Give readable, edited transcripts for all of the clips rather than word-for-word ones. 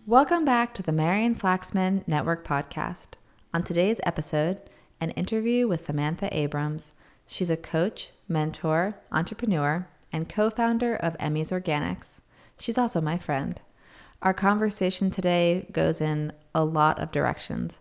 Welcome back to the Marian Flaxman Network podcast. On today's episode, an interview with Samantha Abrams. She's a coach, mentor, entrepreneur, and co-founder of Emmy's Organics. She's also my friend. Our conversation today goes in a lot of directions.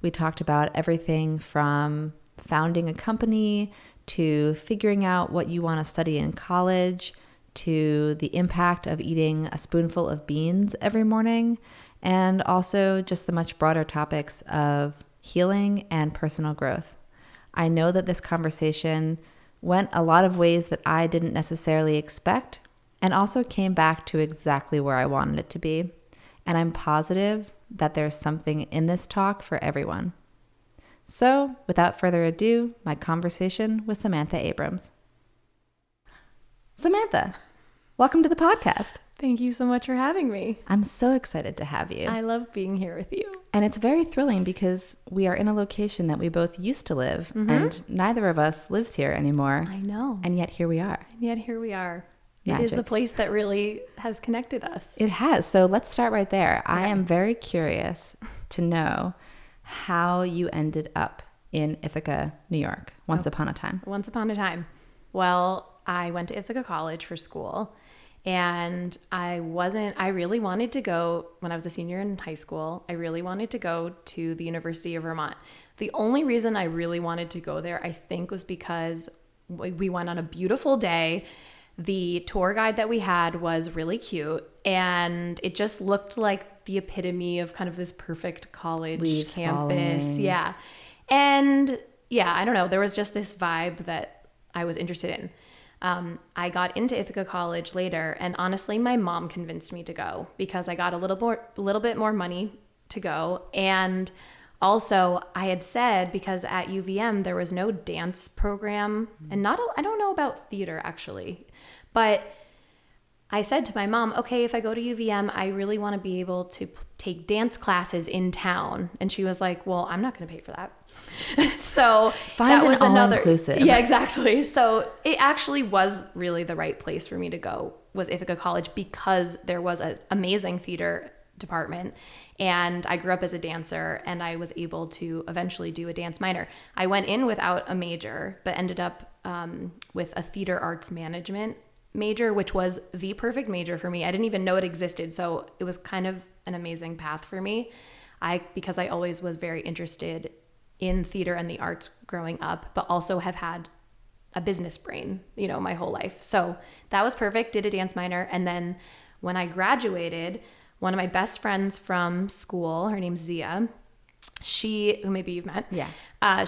We talked about everything from founding a company to figuring out what you want to study in college, to the impact of eating a spoonful of beans every morning, and also just the much broader topics of healing and personal growth. I know that this conversation went a lot of ways that I didn't necessarily expect, and also came back to exactly where I wanted it to be. And I'm positive that there's something in this talk for everyone. So, without further ado, my conversation with Samantha Abrams. Samantha, welcome to the podcast. Thank you so much for having me. I'm so excited to have you. I love being here with you. And it's very thrilling because we are in a location that we both used to live, and neither of us lives here anymore. I know. And yet here we are. Magic. It is the place that really has connected us. It has. So let's start right there. Okay. I am very curious to know how you ended up in Ithaca, New York, once upon a time. Once upon a time. Well, I went to Ithaca College for school, and I really wanted to go, when I was a senior in high school, I really wanted to go to the University of Vermont. The only reason I really wanted to go there, I think, was because we went on a beautiful day. The tour guide that we had was really cute, and it just looked like the epitome of kind of this perfect college Leaves campus. falling. Yeah. And yeah, I don't know. There was just this vibe that I was interested in. I got into Ithaca College later, and honestly, my mom convinced me to go because I got a little bit more money to go. And also, I had said, because at UVM there was no dance program, and I don't know about theater actually, but I said to my mom, okay, if I go to UVM, I really want to be able to take dance classes in town. And she was like, well, I'm not going to pay for that. So Find an all-inclusive. Yeah, exactly. So it actually was really the right place for me to go, was Ithaca College, because there was an amazing theater department, and I grew up as a dancer, and I was able to eventually do a dance minor. I went in without a major, but ended up with a theater arts management major, which was the perfect major for me. I didn't even know it existed, so it was kind of an amazing path for me. Because I always was very interested in theater and the arts growing up, but also have had a business brain, my whole life. So that was perfect. Did a dance minor, and then when I graduated, one of my best friends from school, her name's Zia, who maybe you've met,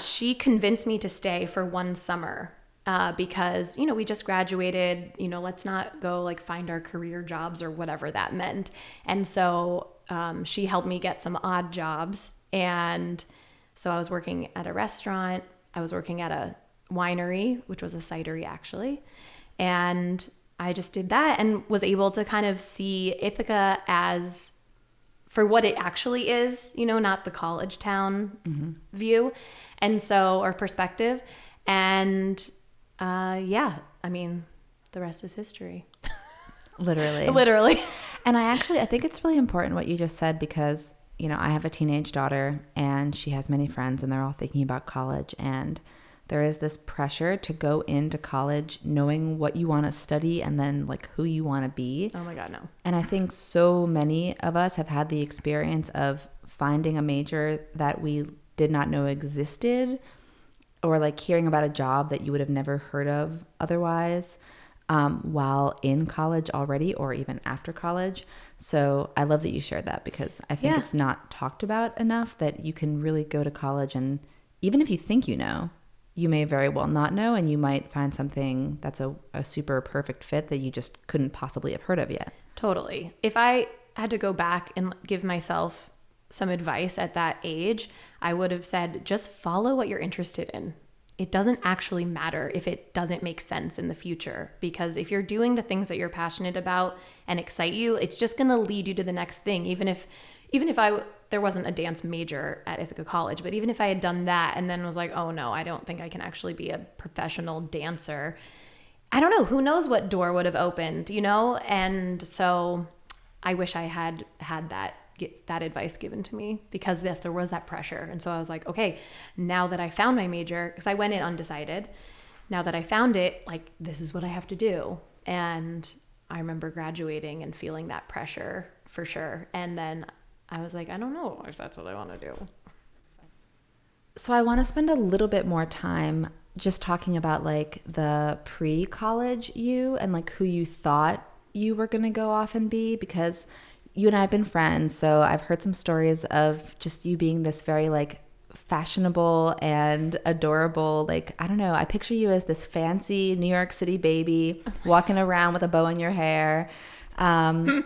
she convinced me to stay for one summer. Because, we just graduated, let's not go like find our career jobs or whatever that meant. And so she helped me get some odd jobs. And so I was working at a restaurant. I was working at a winery, which was a cidery actually. And I just did that and was able to kind of see Ithaca as for what it actually is, not the college town view. And so, or perspective. And the rest is history. Literally. And I think it's really important what you just said, because, I have a teenage daughter and she has many friends and they're all thinking about college, and there is this pressure to go into college knowing what you want to study and then like who you want to be. Oh my God, no. And I think so many of us have had the experience of finding a major that we did not know existed, or like hearing about a job that you would have never heard of otherwise while in college already, or even after college. So I love that you shared that, because I think it's not talked about enough that you can really go to college, and even if you think you may very well not know, and you might find something that's a super perfect fit that you just couldn't possibly have heard of yet. Totally. If I had to go back and give myself some advice at that age, I would have said, just follow what you're interested in. It doesn't actually matter if it doesn't make sense in the future, because if you're doing the things that you're passionate about and excite you, it's just going to lead you to the next thing. Even if there wasn't a dance major at Ithaca College, but even if I had done that and then was like, oh no, I don't think I can actually be a professional dancer, I don't know, who knows what door would have opened, And so I wish I had that get that advice given to me, because yes, there was that pressure. And so I was like, okay, now that I found my major, because I went in undecided, now that I found it, like, this is what I have to do. And I remember graduating and feeling that pressure for sure. And then I was like, I don't know if that's what I want to do. So I want to spend a little bit more time just talking about like the pre-college you and like who you thought you were going to go off and be, because you and I have been friends. So I've heard some stories of just you being this very like fashionable and adorable, like, I don't know, I picture you as this fancy New York City baby walking around with a bow in your hair. And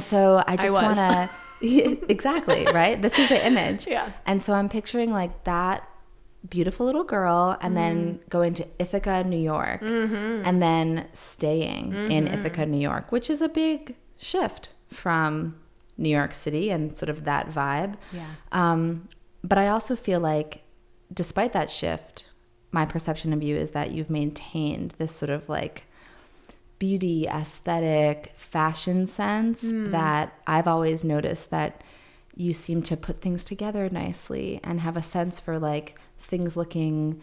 so I just want to, exactly, right? This is the image. Yeah. And so I'm picturing like that beautiful little girl and then going to Ithaca, New York, and then staying in Ithaca, New York, which is a big shift from New York City and sort of that vibe. Yeah. But I also feel like despite that shift, my perception of you is that you've maintained this sort of like beauty, aesthetic, fashion sense that I've always noticed that you seem to put things together nicely and have a sense for like things looking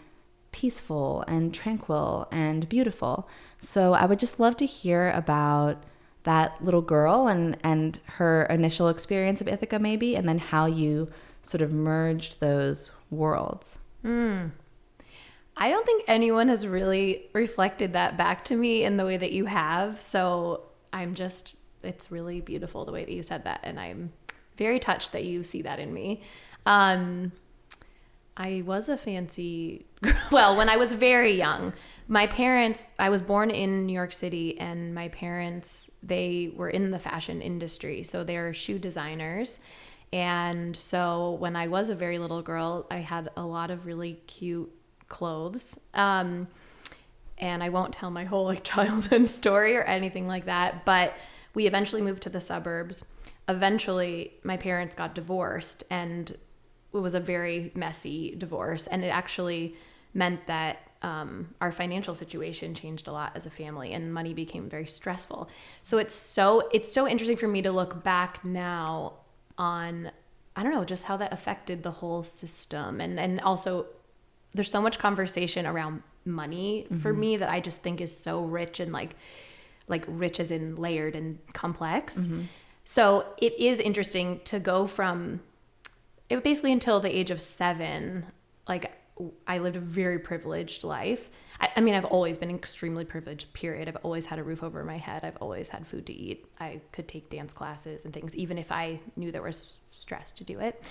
peaceful and tranquil and beautiful. So I would just love to hear about that little girl and her initial experience of Ithaca maybe, and then how you sort of merged those worlds. I don't think anyone has really reflected that back to me in the way that you have. So it's really beautiful the way that you said that. And I'm very touched that you see that in me. I was a fancy, well, when I was very young, I was born in New York City, and my parents, they were in the fashion industry. So they're shoe designers. And so when I was a very little girl, I had a lot of really cute clothes. And I won't tell my whole like childhood story or anything like that, but we eventually moved to the suburbs. Eventually my parents got divorced, and it was a very messy divorce. And it actually meant that our financial situation changed a lot as a family, and money became very stressful. So it's so interesting for me to look back now on, I don't know, just how that affected the whole system. And also there's so much conversation around money for me that I just think is so rich, and like rich as in layered and complex. So it is interesting to go from it basically until the age of 7, like I lived a very privileged life. I mean, I've always been extremely privileged, period. I've always had a roof over my head. I've always had food to eat. I could take dance classes and things, even if I knew there was stress to do it.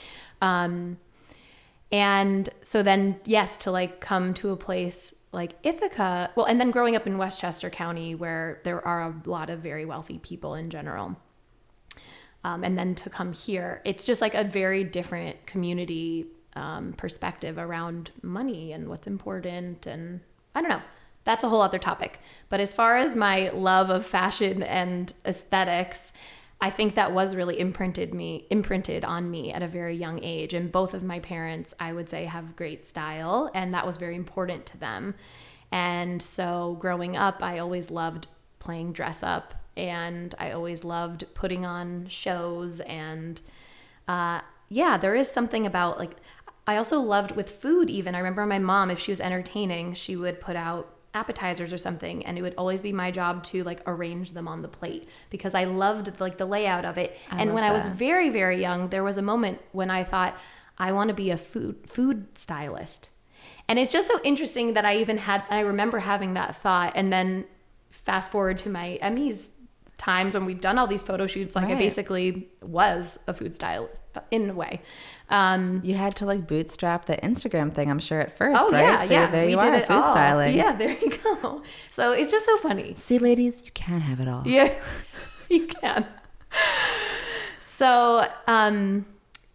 And so then, yes, to like come to a place like Ithaca, well, and then growing up in Westchester County, where there are a lot of very wealthy people in general. And then to come here, it's just like a very different community perspective around money and what's important. And I don't know, that's a whole other topic. But as far as my love of fashion and aesthetics, I think that was really imprinted on me at a very young age. And both of my parents, I would say, have great style, and that was very important to them. And so growing up, I always loved playing dress up, and I always loved putting on shows. And there is something about like, I also loved with food even. I remember my mom, if she was entertaining, she would put out appetizers or something, and it would always be my job to like arrange them on the plate, because I loved like the layout of it. And when I was very, very young, there was a moment when I thought, I want to be a food stylist. And it's just so interesting that I remember having that thought. And then fast forward to my Emmys times when we've done all these photo shoots, like I basically was a food stylist in a way. You had to like bootstrap the Instagram thing, I'm sure, at first, right? Yeah, so there you are, food styling. Yeah, there you go. So it's just so funny. See, ladies, you can have it all. Yeah, you can. So, and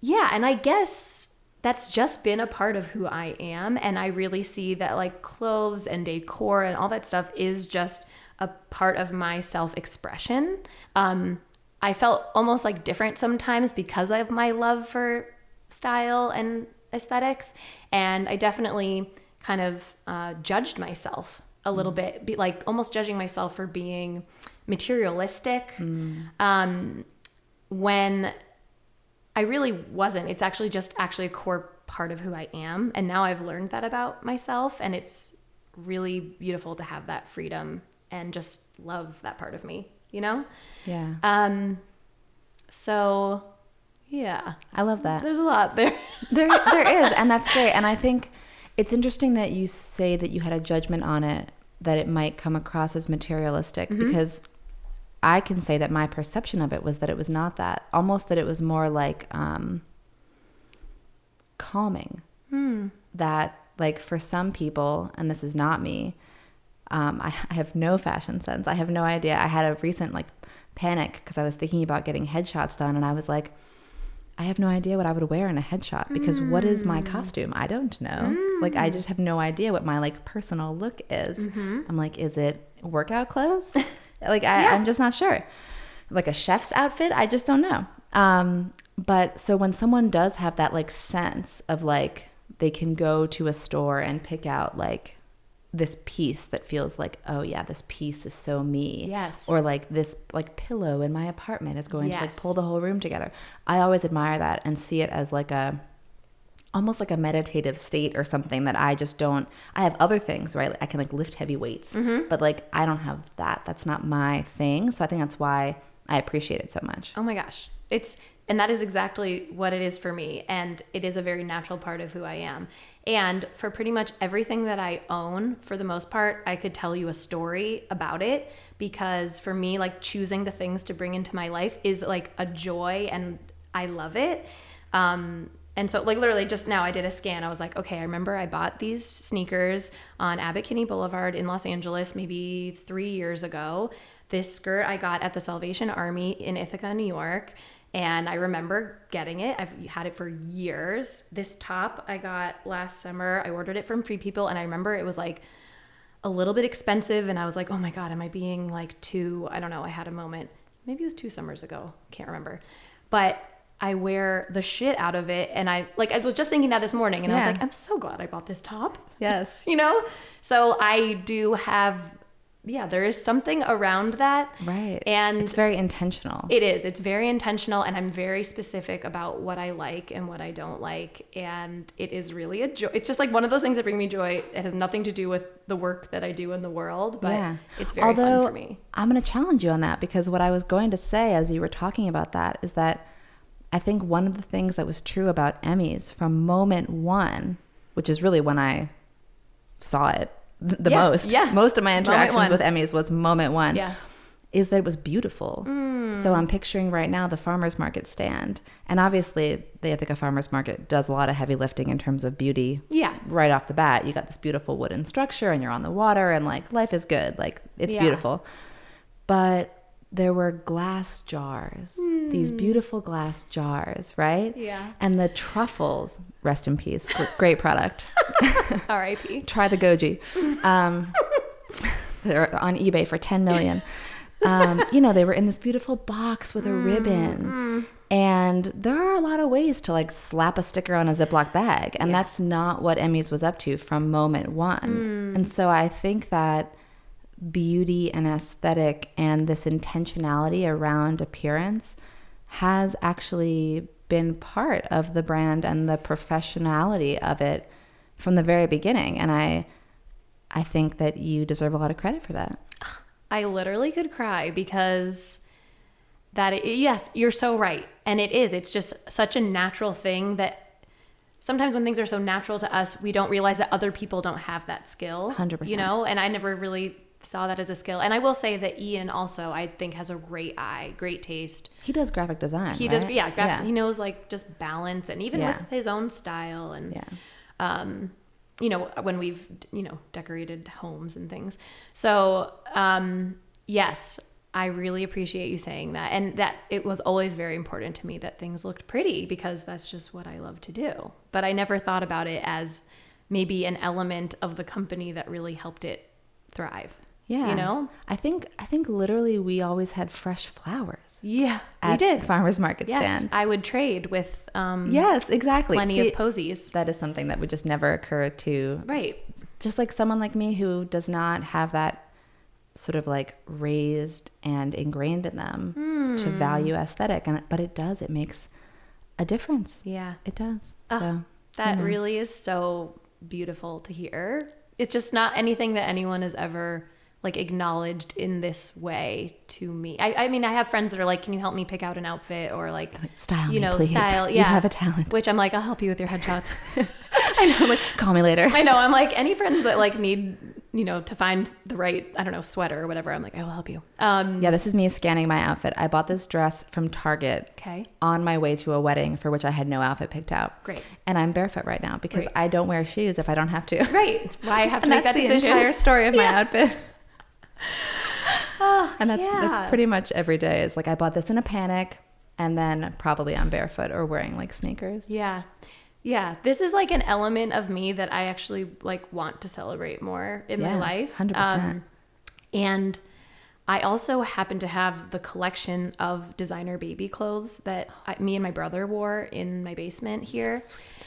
I guess that's just been a part of who I am. And I really see that like clothes and decor and all that stuff is just a part of my self-expression. I felt almost like different sometimes because of my love for style and aesthetics. And I definitely kind of judged myself a little bit, like almost judging myself for being materialistic. When I really wasn't. It's actually just actually a core part of who I am. And now I've learned that about myself, and it's really beautiful to have that freedom and just love that part of me, you know? Yeah. So yeah. I love that. There's a lot there. There is, and that's great. And I think it's interesting that you say that you had a judgment on it, that it might come across as materialistic, because I can say that my perception of it was that it was not that. Almost that it was more like calming. That, like, for some people, and this is not me, I have no fashion sense. I have no idea. I had a recent, like, panic because I was thinking about getting headshots done, and I was like, I have no idea what I would wear in a headshot, because what is my costume? I don't know. Like, I just have no idea what my, like, personal look is. I'm like, is it workout clothes? Like, I'm just not sure. Like a chef's outfit? I just don't know. But so when someone does have that, like, sense of, like, they can go to a store and pick out, like, this piece that feels like, oh yeah, this piece is so me. Yes. Or like this, like, pillow in my apartment is going to, like, pull the whole room together. I always admire that and see it as like almost like a meditative state or something that I just don't. I have other things, right? I can, like, lift heavy weights, but, like, I don't have that. That's not my thing. So I think that's why I appreciate it so much. Oh my gosh. And that is exactly what it is for me. And it is a very natural part of who I am. And for pretty much everything that I own, for the most part, I could tell you a story about it, because for me, like, choosing the things to bring into my life is, like, a joy, and I love it. And so, like, literally just now I did a scan. I was like, okay, I remember I bought these sneakers on Abbot Kinney Boulevard in Los Angeles maybe 3 years ago. This skirt I got at the Salvation Army in Ithaca, New York. And I remember getting it. I've had it for years. This top I got last summer. I ordered it from Free People, and I remember it was, like, a little bit expensive, and I was like, oh my God, am I being, like, I don't know. I had a moment. Maybe it was 2 summers ago. Can't remember. But I wear the shit out of it, and I was just thinking that this morning, and I was like, I'm so glad I bought this top. Yes. You know? So I do have, there is something around that. Right. And it's very intentional. It is. It's very intentional, and I'm very specific about what I like and what I don't like. And it is really a joy. It's just, like, one of those things that bring me joy. It has nothing to do with the work that I do in the world, but it's very fun for me. I'm going to challenge you on that, because what I was going to say as you were talking about that is that I think one of the things that was true about Emmys from moment one, which is really when I saw it the most. Yeah. Most of my interactions with Emmys was moment one. Yeah. Is that it was beautiful. So I'm picturing right now the farmer's market stand. And obviously the Ithaca Farmer's Market does a lot of heavy lifting in terms of beauty. Yeah. Right off the bat. You got this beautiful wooden structure, and you're on the water, and, like, life is good. Like, it's beautiful. But there were glass jars, these beautiful glass jars, right? Yeah. And the truffles, rest in peace, great product. R.I.P. Try the goji. They're on eBay for $10 million. You know, they were in this beautiful box with a ribbon. And there are a lot of ways to, like, slap a sticker on a Ziploc bag. And that's not what Emmys was up to from moment one. And so I think that beauty and aesthetic and this intentionality around appearance has actually been part of the brand and the professionality of it from the very beginning. And I think that you deserve a lot of credit for that. I literally could cry, because yes, you're so right. And it is. It's just such a natural thing that sometimes when things are so natural to us, we don't realize that other people don't have that skill. 100%. You know, and I never really saw that as a skill. And I will say that Ian also, I think, has a great eye, great taste. He does graphic design. He does, he knows, like, just balance, and even with his own style, and you know, when we've, you know, decorated homes and things. So yes, I really appreciate you saying that, and that it was always very important to me that things looked pretty, because that's just what I love to do. But I never thought about it as maybe an element of the company that really helped it thrive. Yeah. You know? I think literally we always had fresh flowers. Yeah, we did. Farmer's market stand. Yes, I would trade with yes, exactly. Plenty of posies. That is something that would just never occur to just like someone like me who does not have that sort of, like, raised and ingrained in them to value aesthetic. But it does. It makes a difference. Yeah. It does. That really is so beautiful to hear. It's just not anything that anyone has ever like acknowledged in this way to me. I mean, I have friends that are like, can you help me pick out an outfit or like style me, please. Style. Yeah. You have a talent. Which I'm like, I'll help you with your headshots. I know, like, call me later. I know. I'm like, any friends that like need, to find the right, I don't know, sweater or whatever. I'm like, I will help you. Yeah, this is me scanning my outfit. I bought this dress from Target on my way to a wedding for which I had no outfit picked out. Great. And And I'm barefoot right now because I don't wear shoes if I don't have to. Right. Why have to make that decision? That's the entire story of my outfit. Oh, and that's pretty much every day. Is like I bought this in a panic, and then probably I'm barefoot or wearing like sneakers. Yeah. Yeah. This is like an element of me that I actually like want to celebrate more in my life. 100%. And I also happen to have the collection of designer baby clothes that me and my brother wore in my basement here. So sweet.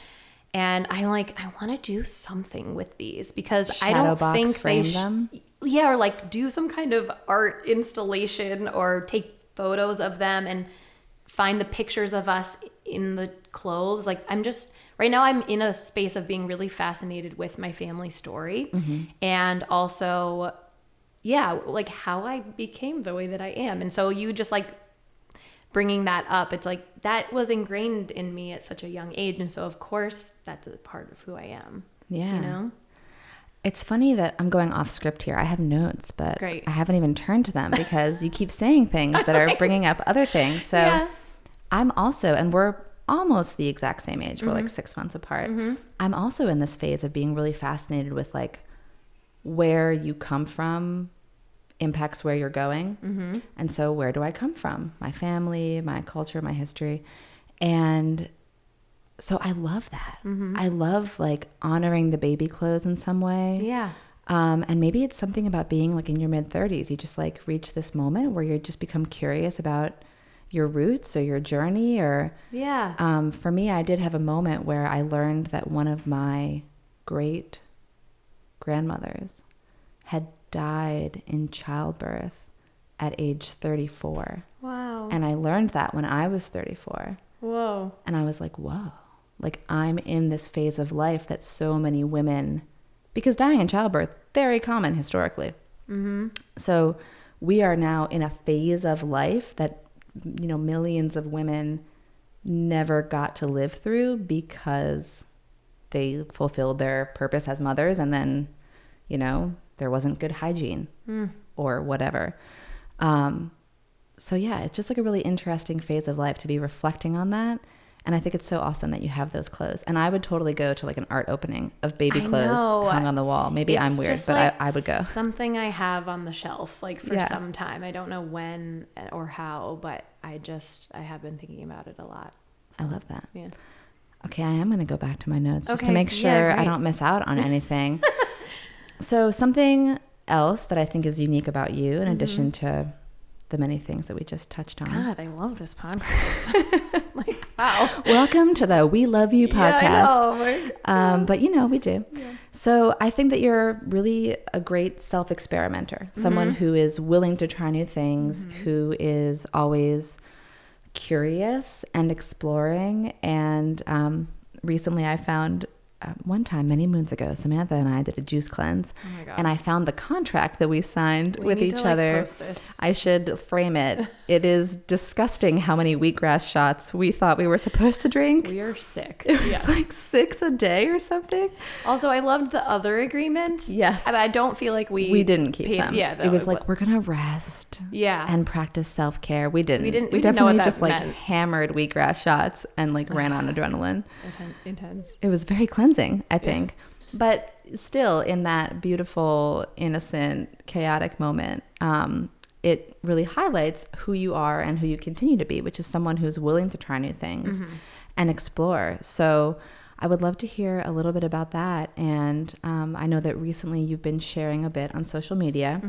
And I'm like, I want to do something with these because I don't think frame them. Yeah, or like do some kind of art installation or take photos of them and find the pictures of us in the clothes. Like right now I'm in a space of being really fascinated with my family story and also, like how I became the way that I am. And so you just like bringing that up, it's like that was ingrained in me at such a young age. And so of course that's a part of who I am. Yeah. It's funny that I'm going off script here. I have notes, but Great. I haven't even turned to them because you keep saying things that are bringing up other things. So I'm also, and we're almost the exact same age. We're like 6 months apart. I'm also in this phase of being really fascinated with like where you come from impacts where you're going. And so where do I come from? My family, my culture, my history. And so I love that. I love like honoring the baby clothes in some way. Yeah. And maybe it's something about being like in your mid-30s. You just like reach this moment where you just become curious about your roots or your journey or for me, I did have a moment where I learned that one of my great grandmothers had died in childbirth at age 34. Wow. And I learned that when I was 34. Whoa. And I was like, whoa, like I'm in this phase of life that so many women, because dying in childbirth, very common historically. So we are now in a phase of life that, millions of women never got to live through because they fulfilled their purpose as mothers and then, there wasn't good hygiene or whatever. So yeah, it's just like a really interesting phase of life to be reflecting on that. And I think it's so awesome that you have those clothes. And I would totally go to like an art opening of baby clothes hung on the wall. Maybe I'm weird, but like I would go. Something I have on the shelf like for some time. I don't know when or how, but I have been thinking about it a lot. So, I love that. Yeah. Okay, I am going to go back to my notes just to make sure I don't miss out on anything. So something else that I think is unique about you, in addition to the many things that we just touched on. God, I love this podcast. Like, wow. Welcome to the We Love You podcast. Yeah, I know. But we do. Yeah. So I think that you're really a great self-experimenter, someone who is willing to try new things, who is always curious and exploring. And recently I found one time many moons ago, Samantha and I did a juice cleanse. Oh my God. And I found the contract that we signed with each other. Post this. I should frame it. It is disgusting how many wheatgrass shots we thought we were supposed to drink. We are sick. It was like 6 a day or something. Also, I loved the other agreements. Yes. I don't feel like we didn't keep them. Yeah, it was like, we're going to rest. Yeah. And practice self-care. We didn't. We didn't know what definitely that just like meant. hammered wheatgrass shots and like ran on adrenaline. Intense. It was very cleansing, I think. But still in that beautiful, innocent, chaotic moment, it really highlights who you are and who you continue to be, which is someone who's willing to try new things and explore. So I would love to hear a little bit about that. And I know that recently you've been sharing a bit on social media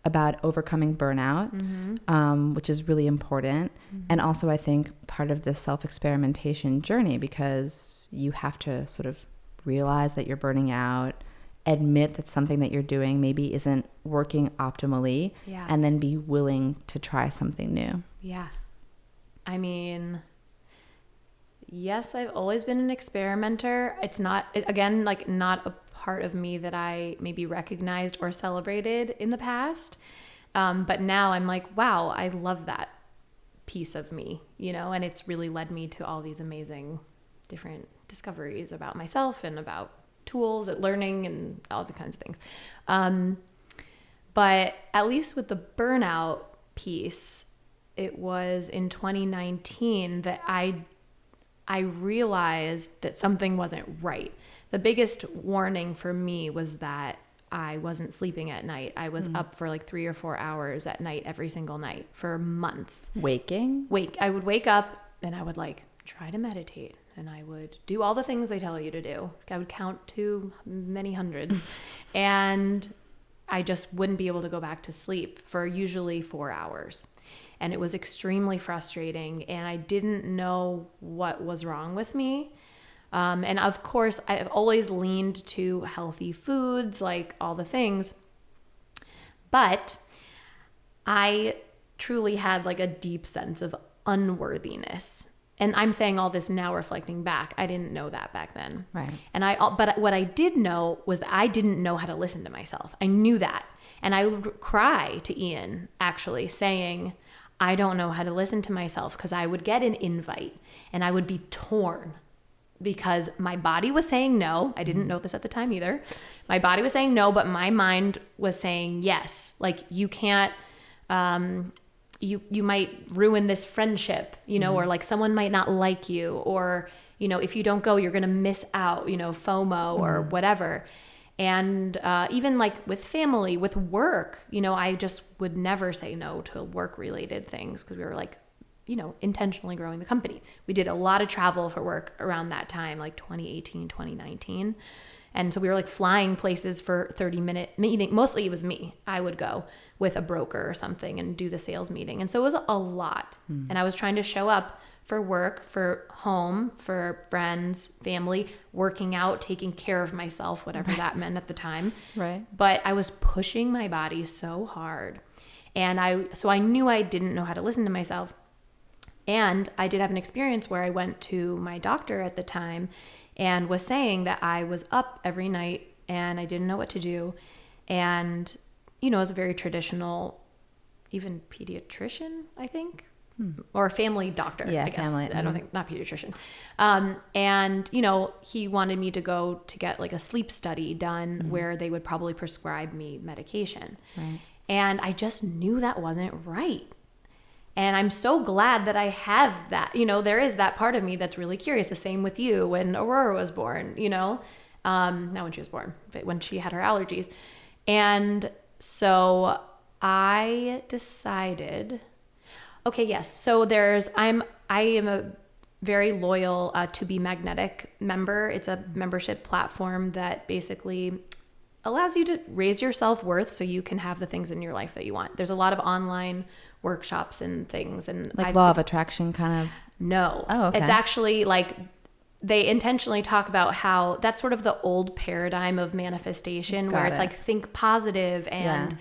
about overcoming burnout, which is really important. And also I think part of this self-experimentation journey, because you have to sort of realize that you're burning out, admit that something that you're doing maybe isn't working optimally, and then be willing to try something new. Yeah. I mean, Yes, I've always been an experimenter. It's not, again, like not a part of me that I maybe recognized or celebrated in the past. But now I'm like, wow, I love that piece of me, you know, and it's really led me to all these amazing different discoveries about myself and about tools at learning and all the kinds of things. But at least with the burnout piece, it was in 2019 that I realized that something wasn't right. The biggest warning for me was that I wasn't sleeping at night. I was up for like 3 or 4 hours at night every single night for months. I would wake up and I would like try to meditate, and I would do all the things they tell you to do. I would count to many hundreds and I just wouldn't be able to go back to sleep for usually 4 hours. And it was extremely frustrating, and I didn't know what was wrong with me. And of course, I've always leaned to healthy foods, like all the things. But I truly had like a deep sense of unworthiness. And I'm saying all this now reflecting back. I didn't know that back then. Right. But what I did know was that I didn't know how to listen to myself. I knew that. And I would cry to Ian, actually, saying, I don't know how to listen to myself, because I would get an invite and I would be torn because my body was saying no. I didn't know this at the time either. My body was saying no, but my mind was saying yes. Like, you can't, you might ruin this friendship, you know, or like someone might not like you, or, you know, if you don't go, you're going to miss out, you know, FOMO or whatever. And even like with family, with work, you know, I just would never say no to work related things, because we were like, you know, intentionally growing the company. We did a lot of travel for work around that time, like 2018, 2019. And so we were like flying places for 30-minute meeting. Mostly it was me. I would go with a broker or something and do the sales meeting. And so it was a lot. And I was trying to show up for work, for home, for friends, family, working out, taking care of myself, whatever that meant at the time. Right. But I was pushing my body so hard. And so I knew I didn't know how to listen to myself. And I did have an experience where I went to my doctor at the time and was saying that I was up every night and I didn't know what to do. And, you know, it was a very traditional, even pediatrician, I think, or family doctor, I guess. Family. I don't think, not pediatrician. And, you know, he wanted me to go to get like a sleep study done where they would probably prescribe me medication. Right. And I just knew that wasn't right. And I'm so glad that I have that. You know, there is that part of me that's really curious. The same with you when Aurora was born, you know, not when she was born, but when she had her allergies. And so I decided, okay, yes. So I am a very loyal To Be Magnetic member. It's a membership platform that basically allows you to raise your self-worth so you can have the things in your life that you want. There's a lot of online workshops and things, and like law of attraction kind of. No. Oh, okay. It's actually like they intentionally talk about how that's sort of the old paradigm of manifestation, where it's like think positive and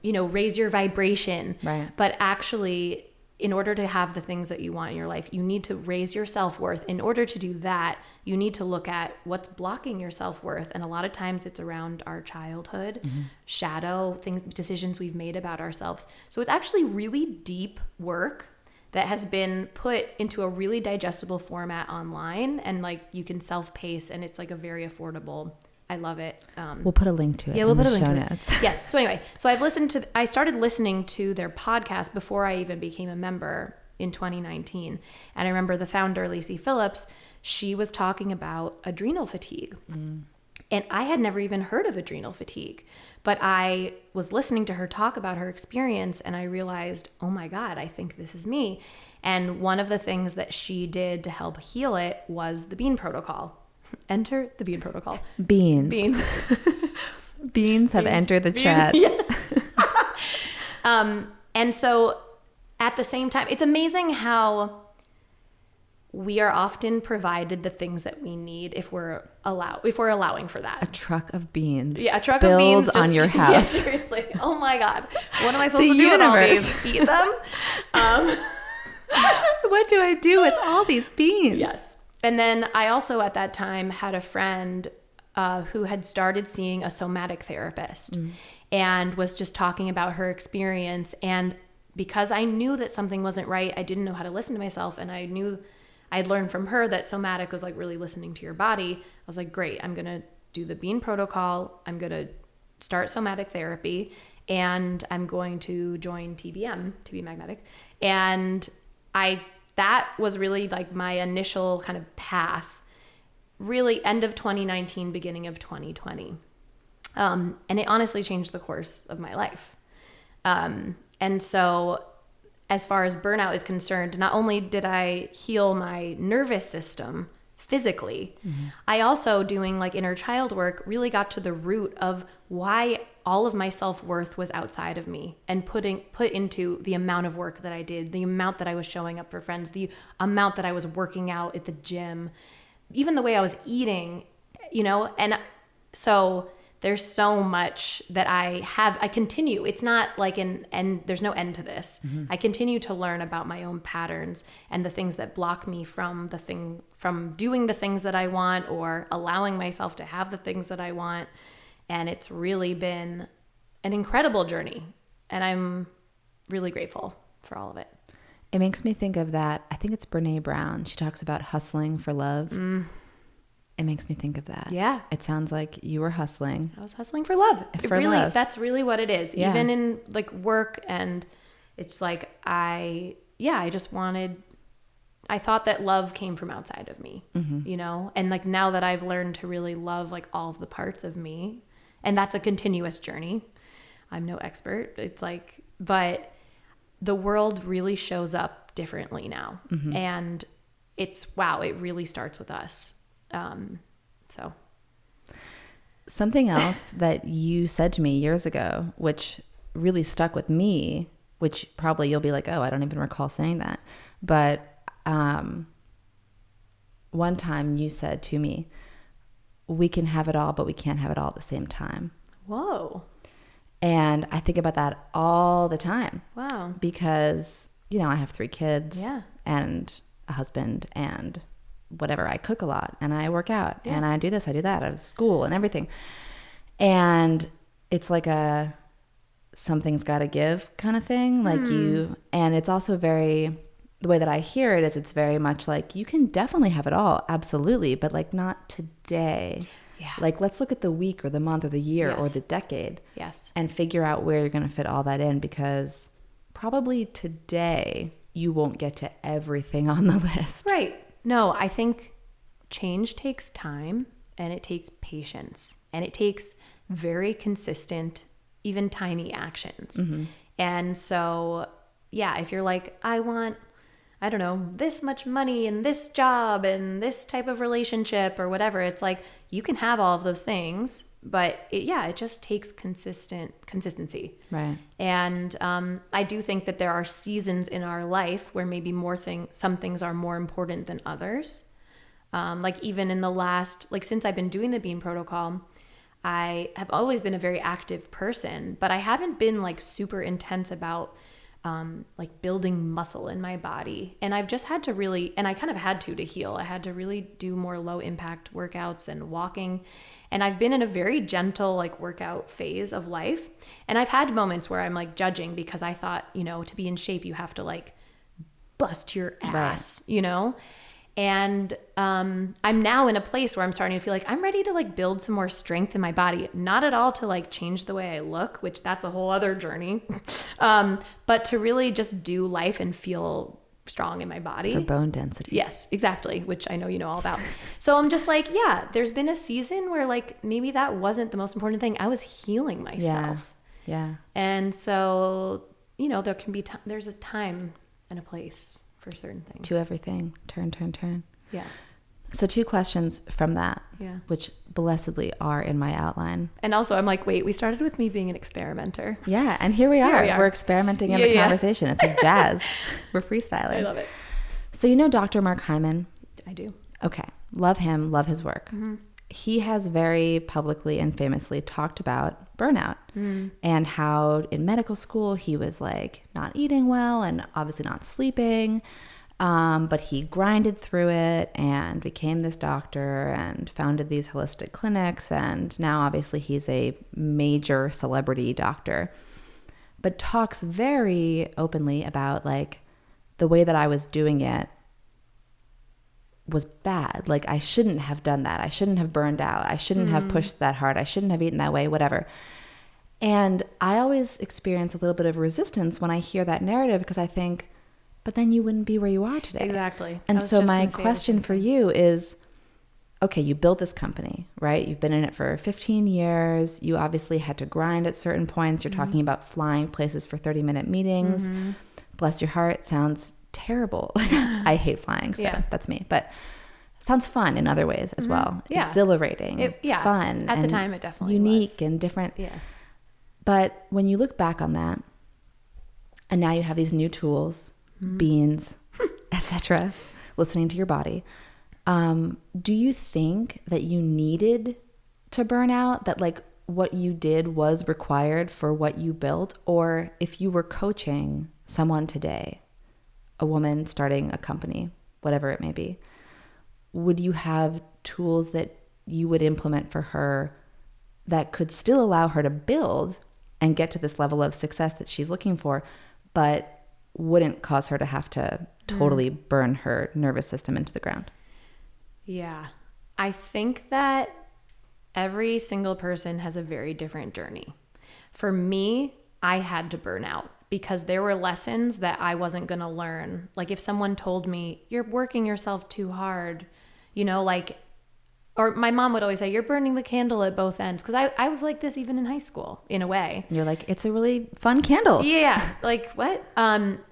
you know, raise your vibration. Right. But actually, in order to have the things that you want in your life, you need to raise your self-worth. In order to do that, you need to look at what's blocking your self-worth. And a lot of times it's around our childhood, shadow, things, decisions we've made about ourselves. So it's actually really deep work that has been put into a really digestible format online, and like you can self-pace, and it's like a very affordable. I love it. We'll put a link to it. Yeah, we'll in put a the link show to notes. it. Yeah. So anyway, I started listening to their podcast before I even became a member in 2019. And I remember the founder, Lacey Phillips, she was talking about adrenal fatigue. And I had never even heard of adrenal fatigue, but I was listening to her talk about her experience, and I realized, oh my God, I think this is me. And one of the things that she did to help heal it was the Bean Protocol. Enter the Bean Protocol. Beans. Beans have entered the chat. Yeah. And so at the same time, it's amazing how we are often provided the things that we need if we're allowing for that. A truck of beans. Yeah, a truck of beans on your house. Yeah, seriously. Oh my God. What am I supposed to do with all these? Eat them? What do I do with all these beans? Yes. And then I also at that time had a friend who had started seeing a somatic therapist and was just talking about her experience. And because I knew that something wasn't right, I didn't know how to listen to myself. And I knew I'd learned from her that somatic was like really listening to your body. I was like, great, I'm going to do the bean protocol. I'm going to start somatic therapy, and I'm going to join TBM, to be magnetic. And that was really like my initial kind of path, really end of 2019, beginning of 2020. And it honestly changed the course of my life. And so as far as burnout is concerned, not only did I heal my nervous system physically, I also, doing like inner child work, really got to the root of why all of my self-worth was outside of me, and put into the amount of work that I did, the amount that I was showing up for friends, the amount that I was working out at the gym, even the way I was eating, and so there's so much that I continue. It's not like there's no end to this. I continue to learn about my own patterns and the things that block me from doing the things that I want, or allowing myself to have the things that I want. And it's really been an incredible journey, and I'm really grateful for all of it. It makes me think of that. I think it's Brene Brown. She talks about hustling for love. It makes me think of that. Yeah. It sounds like you were hustling. I was hustling for love. Love. That's really what it is. Yeah. Even in like work, and it's like I thought that love came from outside of me, and like now that I've learned to really love like all of the parts of me, and that's a continuous journey. I'm no expert. It's like, but the world really shows up differently now. And it really starts with us. So something else that you said to me years ago, which really stuck with me, which probably you'll be like, oh, I don't even recall saying that. But, one time you said to me, we can have it all, but we can't have it all at the same time. Whoa. And I think about that all the time. Wow. Because, I have 3 kids and a husband and whatever. I cook a lot and I work out and I do this, I do that, I have school and everything. And it's like something's got to give kind of thing. Like and it's also the way that I hear it is it's very much like, you can definitely have it all. Absolutely. But like not today. Yeah. Like, let's look at the week or the month or the year or the decade. Yes. And figure out where you're going to fit all that in, because probably today you won't get to everything on the list. Right. No, I think change takes time, and it takes patience, and it takes very consistent, even tiny actions. And so, if you're like, I want, I don't know, this much money and this job and this type of relationship or whatever, it's like, you can have all of those things, but it just takes consistency. Right. And I do think that there are seasons in our life where maybe some things are more important than others. Like even in the last, like since I've been doing the Bean Protocol, I have always been a very active person, but I haven't been like super intense about like building muscle in my body. And I've just had to really, and I kind of had to heal. I had to really do more low impact workouts and walking. And I've been in a very gentle like workout phase of life. And I've had moments where I'm like judging, because I thought, to be in shape, you have to like bust your ass, And I'm now in a place where I'm starting to feel like I'm ready to like build some more strength in my body. Not at all to like change the way I look, which that's a whole other journey. But to really just do life and feel strong in my body. For bone density. Yes, exactly. Which I know you know all about. So I'm just like, there's been a season where like maybe that wasn't the most important thing. I was healing myself. Yeah. And so, there can be, there's a time and a place for certain things. To everything. Turn. Yeah. So 2 questions from that, which blessedly are in my outline. And also I'm like, wait, we started with me being an experimenter. Yeah. And here we are. We're experimenting in the conversation. It's like jazz. We're freestyling. I love it. So Dr. Mark Hyman? I do. Okay. Love him. Love his work. he has very publicly and famously talked about burnout and how in medical school he was like not eating well and obviously not sleeping. But he grinded through it and became this doctor and founded these holistic clinics. And now obviously he's a major celebrity doctor, but talks very openly about like the way that I was doing it was bad. Like I shouldn't have done that. I shouldn't have burned out. I shouldn't have pushed that hard. I shouldn't have eaten that way, whatever. And I always experience a little bit of resistance when I hear that narrative because I think, but then you wouldn't be where you are today. Exactly. And so my question for you is, okay, you built this company, right? You've been in it for 15 years. You obviously had to grind at certain points. You're talking about flying places for 30-minute meetings. Bless your heart. Sounds terrible. I hate flying, so that's me. But sounds fun in other ways as well. Yeah. Exhilarating, fun. At the time, it definitely unique was. and different. Yeah. But when you look back on that, and now you have these new tools, beans, etc., listening to your body, do you think that you needed to burn out? That like what you did was required for what you built? Or if you were coaching someone today, a woman starting a company, whatever it may be, would you have tools that you would implement for her that could still allow her to build and get to this level of success that she's looking for, but wouldn't cause her to have to totally burn her nervous system into the ground? Yeah. I think that every single person has a very different journey. For me, I had to burn out because there were lessons that I wasn't going to learn. Like if someone told me, you're working yourself too hard, you know, like, or my mom would always say, you're burning the candle at both ends. Because I was like this even in high school, in a way. You're like, it's a really fun candle. Yeah. Like what?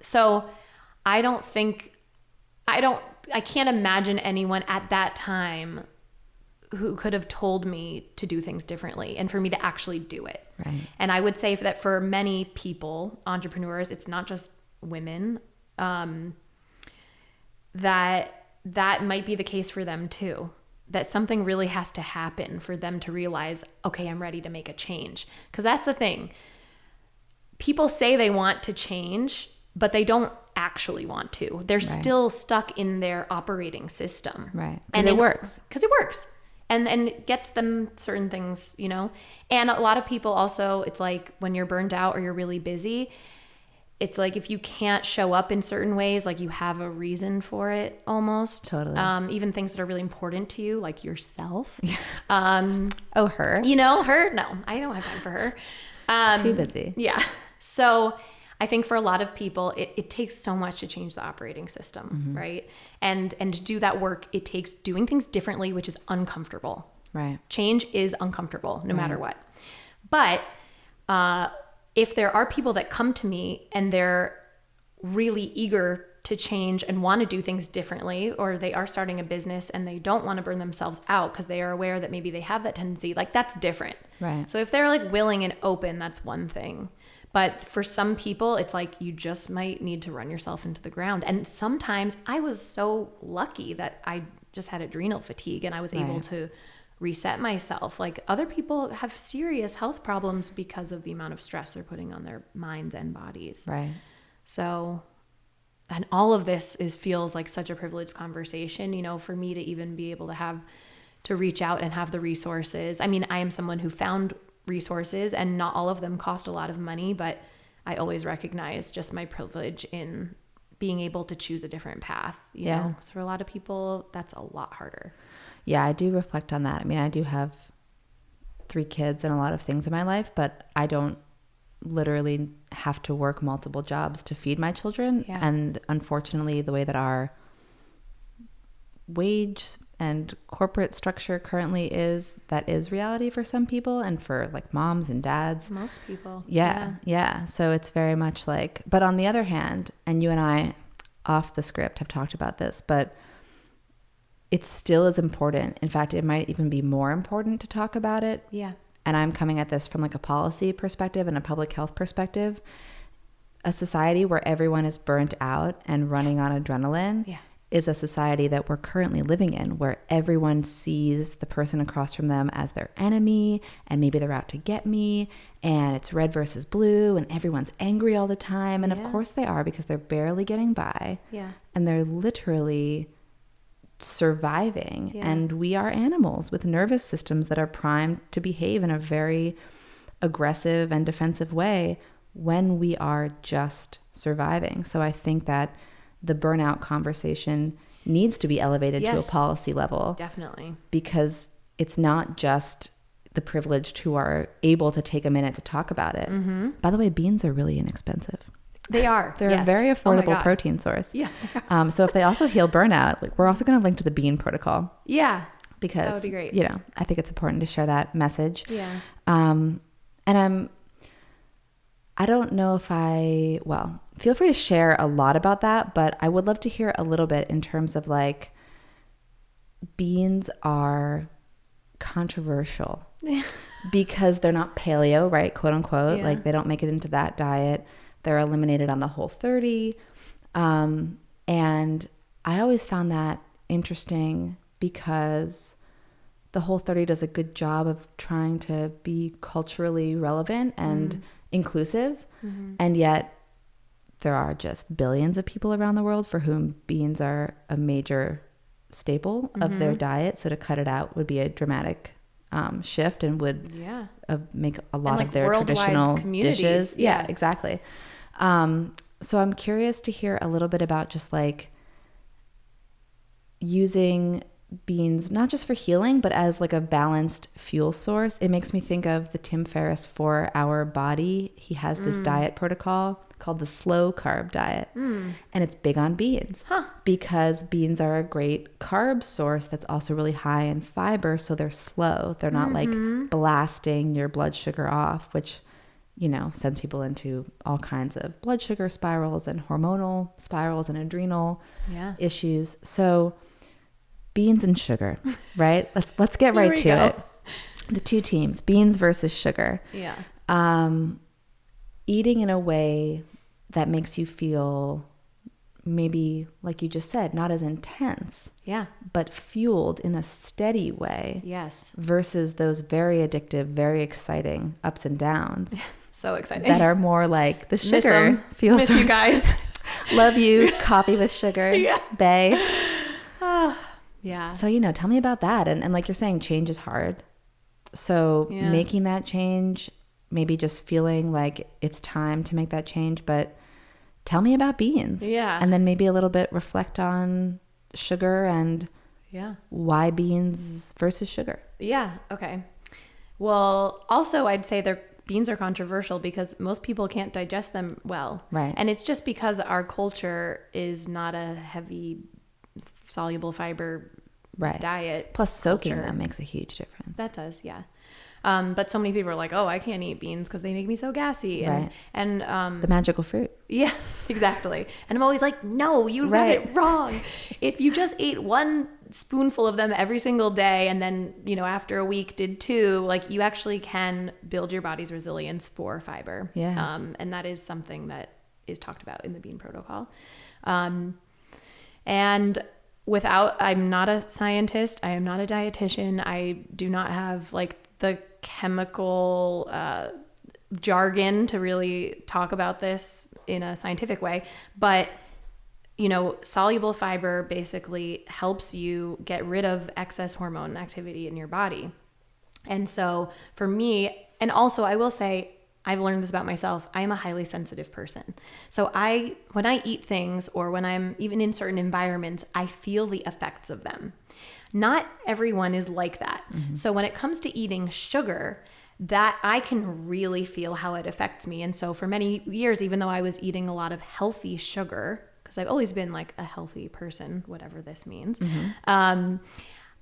So I can't imagine anyone at that time who could have told me to do things differently and for me to actually do it. Right. And I would say that for many people, entrepreneurs, it's not just women, that might be the case for them too. That something really has to happen for them to realize, okay, I'm ready to make a change. Because that's the thing. People say they want to change, but they don't actually want to. They're still stuck in their operating system. Right. Because it works. Because it works. And it gets them certain things, you know? And a lot of people also, it's like when you're burned out or you're really busy, it's like if you can't show up in certain ways, like you have a reason for it almost. Totally. Even things that are really important to you, like yourself. Oh, her? You know, her? No, I don't have time for her. Too busy. Yeah. So I think for a lot of people, it takes so much to change the operating system, right? And to do that work, it takes doing things differently, which is uncomfortable. Right. Change is uncomfortable no matter what. But if there are people that come to me and they're really eager to change and want to do things differently, or they are starting a business and they don't want to burn themselves out because they are aware that maybe they have that tendency, like that's different. Right. So if they're like willing and open, that's one thing. But for some people, it's like you just might need to run yourself into the ground. And sometimes I was so lucky that I just had adrenal fatigue and I was able to reset myself. Like other people have serious health problems because of the amount of stress they're putting on their minds and bodies. Right. So, and all of this feels like such a privileged conversation, you know, for me to even be able to reach out and have the resources. I mean, I am someone who found resources and not all of them cost a lot of money, but I always recognize just my privilege in being able to choose a different path, you know? So for a lot of people, that's a lot harder. Yeah, I do reflect on that. I mean, I do have 3 kids and a lot of things in my life, but I don't literally have to work multiple jobs to feed my children. Yeah. And unfortunately, the way that our wage and corporate structure currently is, that is reality for some people and for like moms and dads. Most people. Yeah. So it's very much like, but on the other hand, and you and I off the script have talked about this, but it still is important. In fact, it might even be more important to talk about it. Yeah. And I'm coming at this from like a policy perspective and a public health perspective. A society where everyone is burnt out and running on adrenaline is a society that we're currently living in, where everyone sees the person across from them as their enemy, and maybe they're out to get me, and it's red versus blue, and everyone's angry all the time. And of course they are, because they're barely getting by. Yeah. And they're literally surviving. Yeah. And we are animals with nervous systems that are primed to behave in a very aggressive and defensive way when we are just surviving. So I think that the burnout conversation needs to be elevated to a policy level. Definitely. Because it's not just the privileged who are able to take a minute to talk about it. Mm-hmm. By the way, beans are really inexpensive. They are. They're a very affordable protein source. Yeah. So if they also heal burnout, like, we're also going to link to the bean protocol. Yeah. Because, that would be great. You know, I think it's important to share that message. Yeah. And I don't know if well, feel free to share a lot about that, but I would love to hear a little bit in terms of, like, beans are controversial because they're not paleo, right? Quote unquote. Like, they don't make it into that diet. They're eliminated on the Whole30. And I always found that interesting because the Whole30 does a good job of trying to be culturally relevant and inclusive. Mm-hmm. And yet there are just billions of people around the world for whom beans are a major staple of their diet. So to cut it out would be a dramatic shift and would make a lot of their traditional dishes. Yeah, exactly. So I'm curious to hear a little bit about just, like, using beans, not just for healing, but as, like, a balanced fuel source. It makes me think of the Tim Ferriss 4 Hour Body. He has this diet protocol called the slow carb diet. And it's big on beans because beans are a great carb source that's also really high in fiber. So they're slow. They're not like blasting your blood sugar off, which, you know, sends people into all kinds of blood sugar spirals and hormonal spirals and adrenal issues. So beans and sugar, right? Let's get right to it. The two teams, beans versus sugar. Yeah. Eating in a way that makes you feel, maybe, like you just said, not as intense. Yeah. But fueled in a steady way. Yes. Versus those very addictive, very exciting ups and downs. So exciting. That are more like the sugar fuel source. Miss you guys. Love you. Coffee with sugar. Yeah. Bae. Yeah. So, you know, tell me about that. And like you're saying, change is hard. So making that change, maybe just feeling like it's time to make that change, but tell me about beans. Yeah. And then maybe a little bit reflect on sugar and why beans versus sugar. Yeah. Okay. Well, also I'd say beans are controversial because most people can't digest them well. Right. And it's just because our culture is not a heavy soluble fiber diet. Plus soaking them makes a huge difference. That does. Yeah. But so many people are like, oh, I can't eat beans because they make me so gassy. And the magical fruit. Yeah, exactly. And I'm always like, no, you read it wrong. If you just ate one spoonful of them every single day and then, you know, after a week did 2, like, you actually can build your body's resilience for fiber. Yeah. And that is something that is talked about in the bean protocol. And I'm not a scientist. I am not a dietitian. I do not have, like, the chemical jargon to really talk about this in a scientific way. But, you know, soluble fiber basically helps you get rid of excess hormone activity in your body. And so for me, and also I will say, I've learned this about myself. I am a highly sensitive person. So when I eat things, or when I'm even in certain environments, I feel the effects of them. Not everyone is like that. Mm-hmm. So when it comes to eating sugar, that I can really feel how it affects me. And so for many years, even though I was eating a lot of healthy sugar, because I've always been like a healthy person, whatever this means,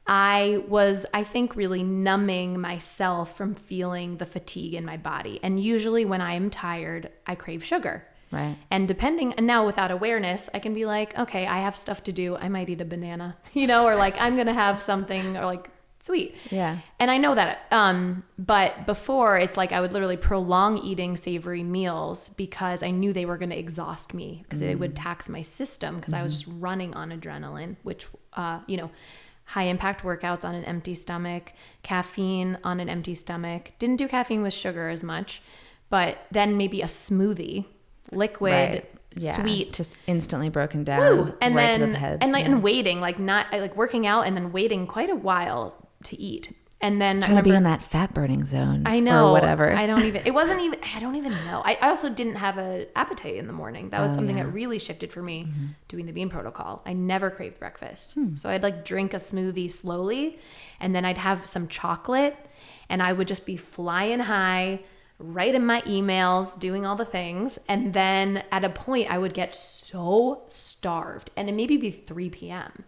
I was, I think, really numbing myself from feeling the fatigue in my body. And usually when I'm tired, I crave sugar. Right. And now without awareness, I can be like, okay, I have stuff to do. I might eat a banana, you know, or like I'm going to have something, or like sweet. Yeah. And I know that. But before, it's like I would literally prolong eating savory meals because I knew they were going to exhaust me because it would tax my system because I was just running on adrenaline, which, high impact workouts on an empty stomach, caffeine on an empty stomach. Didn't do caffeine with sugar as much, but then maybe a smoothie, liquid, sweet, just instantly broken down. And right then to the head. and waiting, like working out and then waiting quite a while to eat. And then trying to be in that fat burning zone. I know. Or whatever. I don't even know. I also didn't have an appetite in the morning. That was something that really shifted for me doing the Bean Protocol. I never craved breakfast. So I'd like drink a smoothie slowly and then I'd have some chocolate and I would just be flying high, writing my emails, doing all the things. And then at a point I would get so starved and it maybe be 3 p.m.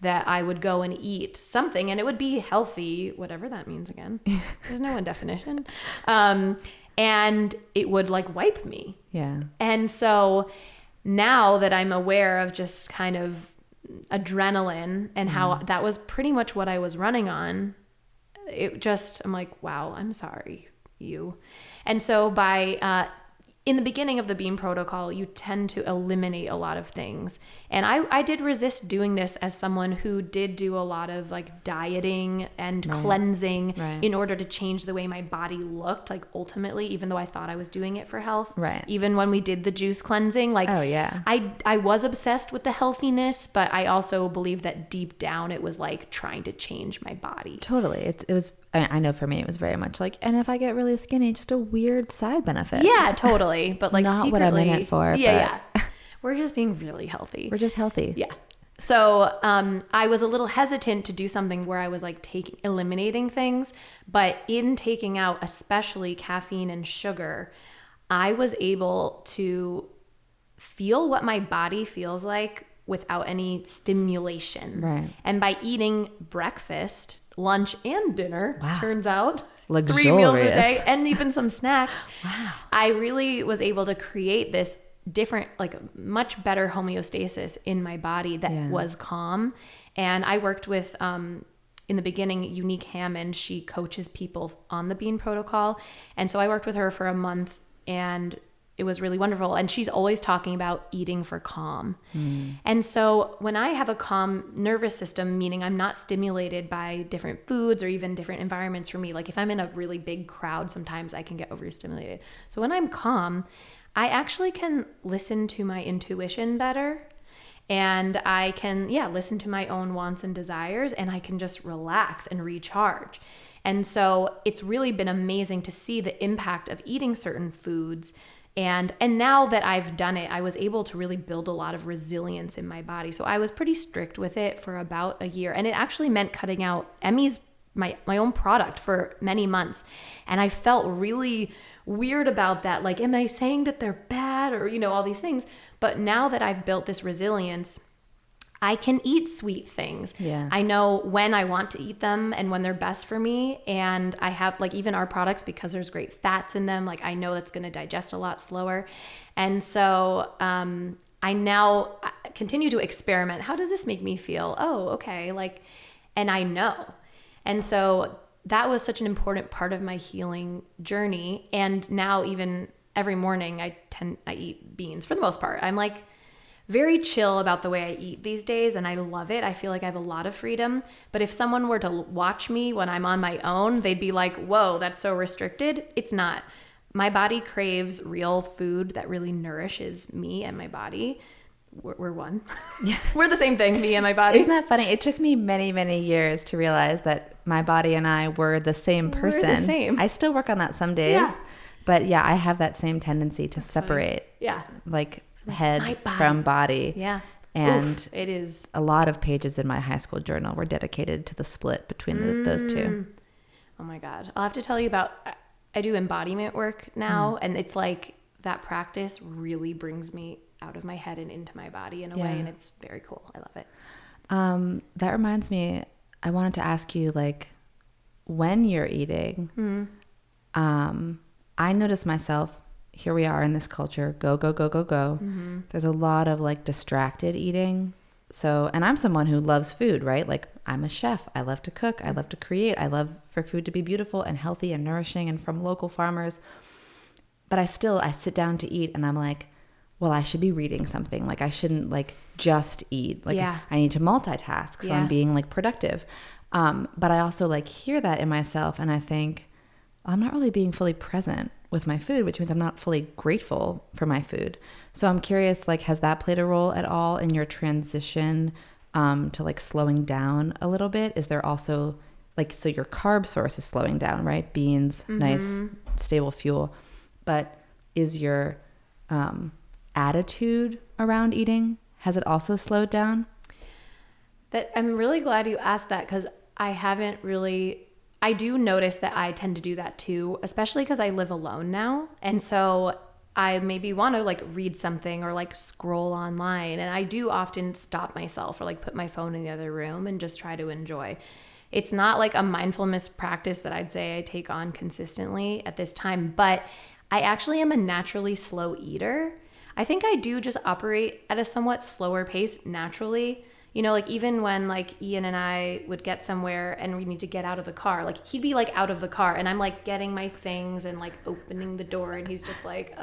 that I would go and eat something and it would be healthy, whatever that means again. There's no one definition. And it would like wipe me. Yeah. And so now that I'm aware of just kind of adrenaline and how that was pretty much what I was running on, I'm like, wow, I'm sorry, you. And so in the beginning of the Bean Protocol, you tend to eliminate a lot of things. And I did resist doing this as someone who did do a lot of like dieting and cleansing in order to change the way my body looked, like ultimately, even though I thought I was doing it for health. Right. Even when we did the juice cleansing, like I was obsessed with the healthiness, but I also believe that deep down it was like trying to change my body. Totally. It was, I know for me, it was very much like, and if I get really skinny, just a weird side benefit. Yeah, totally. But like not secretly, what I'm in it for. Yeah. We're just being really healthy. We're just healthy. Yeah. So I was a little hesitant to do something where I was like eliminating things, but in taking out especially caffeine and sugar, I was able to feel what my body feels like without any stimulation. Right. And by eating breakfast, lunch, and dinner, turns out, luxurious. 3 meals a day and even some snacks, wow. I really was able to create this different, like much better homeostasis in my body that was calm. And I worked with, in the beginning, Unique Hammond. She coaches people on the Bean Protocol. And so I worked with her for a month and it was really wonderful. And she's always talking about eating for calm. And so when I have a calm nervous system, meaning I'm not stimulated by different foods or even different environments for me, like if I'm in a really big crowd, sometimes I can get overstimulated. So when I'm calm, I actually can listen to my intuition better. And I can, listen to my own wants and desires, and I can just relax and recharge. And so it's really been amazing to see the impact of eating certain foods. And now that I've done it, I was able to really build a lot of resilience in my body. So I was pretty strict with it for about a year. And it actually meant cutting out Emmy's, my own product, for many months. And I felt really weird about that. Like, am I saying that they're bad or, all these things? But now that I've built this resilience, I can eat sweet things. Yeah. I know when I want to eat them and when they're best for me. And I have like even our products, because there's great fats in them, like I know that's going to digest a lot slower. And so I now continue to experiment. How does this make me feel? Oh, okay. And I know. And so that was such an important part of my healing journey. And now even every morning I eat beans for the most part. I'm like very chill about the way I eat these days, and I love it. I feel like I have a lot of freedom. But if someone were to watch me when I'm on my own, they'd be like, whoa, that's so restricted. It's not. My body craves real food that really nourishes me and my body. We're one. Yeah. We're the same thing, me and my body. Isn't that funny? It took me many, many years to realize that my body and I were the same person. We're the same. I still work on that some days. Yeah. But I have that same tendency to separate. Funny. Yeah. Like head from body. Yeah. And it is. A lot of pages in my high school journal were dedicated to the split between those two. Oh my God. I'll have to tell you about, I do embodiment work now, and it's like that practice really brings me out of my head and into my body in a way, and it's very cool. I love it. That reminds me, I wanted to ask you, like, when you're eating, I notice myself, here we are in this culture, go, go, go, go, go. There's a lot of like distracted eating. So, and I'm someone who loves food, right? Like I'm a chef. I love to cook. I love to create. I love for food to be beautiful and healthy and nourishing and from local farmers. But I sit down to eat and I'm like, well, I should be reading something. Like I shouldn't like just eat. Like I need to multitask. So I'm being like productive. But I also like hear that in myself and I think, I'm not really being fully present with my food, which means I'm not fully grateful for my food. So I'm curious, like, has that played a role at all in your transition to like slowing down a little bit? Is there also like, so your carb source is slowing down, right? Beans, nice, stable fuel. But is your attitude around eating, has it also slowed down? That I'm really glad you asked that because I do notice that I tend to do that too, especially because I live alone now. And so I maybe want to like read something or like scroll online. And I do often stop myself or like put my phone in the other room and just try to enjoy. It's not like a mindfulness practice that I'd say I take on consistently at this time, but I actually am a naturally slow eater. I think I do just operate at a somewhat slower pace naturally. You know, like even when like Ian and I would get somewhere and we need to get out of the car, like he'd be like out of the car and I'm like getting my things and like opening the door and he's just like,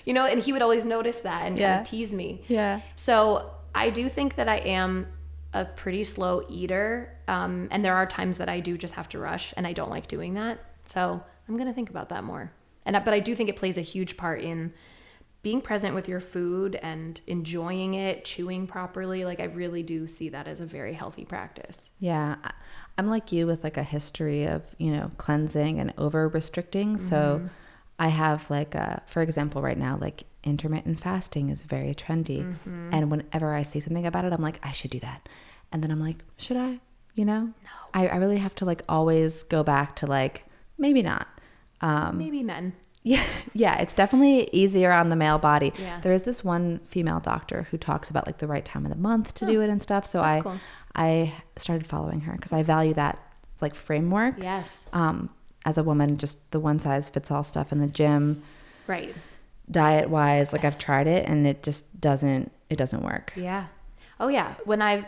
you know, and he would always notice that and kind of tease me. Yeah. So I do think that I am a pretty slow eater. And there are times that I do just have to rush and I don't like doing that. So I'm going to think about that more. But I do think it plays a huge part in being present with your food and enjoying it, chewing properly. Like I really do see that as a very healthy practice. Yeah. I'm like you with like a history of, you know, cleansing and over restricting. So I have like for example, right now, like intermittent fasting is very trendy. And whenever I see something about it, I'm like, I should do that. And then I'm like, should I? You know? No. I really have to like always go back to like, maybe not. Maybe men. Yeah, it's definitely easier on the male body. Yeah. There is this one female doctor who talks about like the right time of the month to do it and stuff. So I started following her because I value that like framework. Yes. As a woman, just the one size fits all stuff in the gym. Right. Diet wise, like I've tried it and it just doesn't work. Yeah. Oh yeah. When I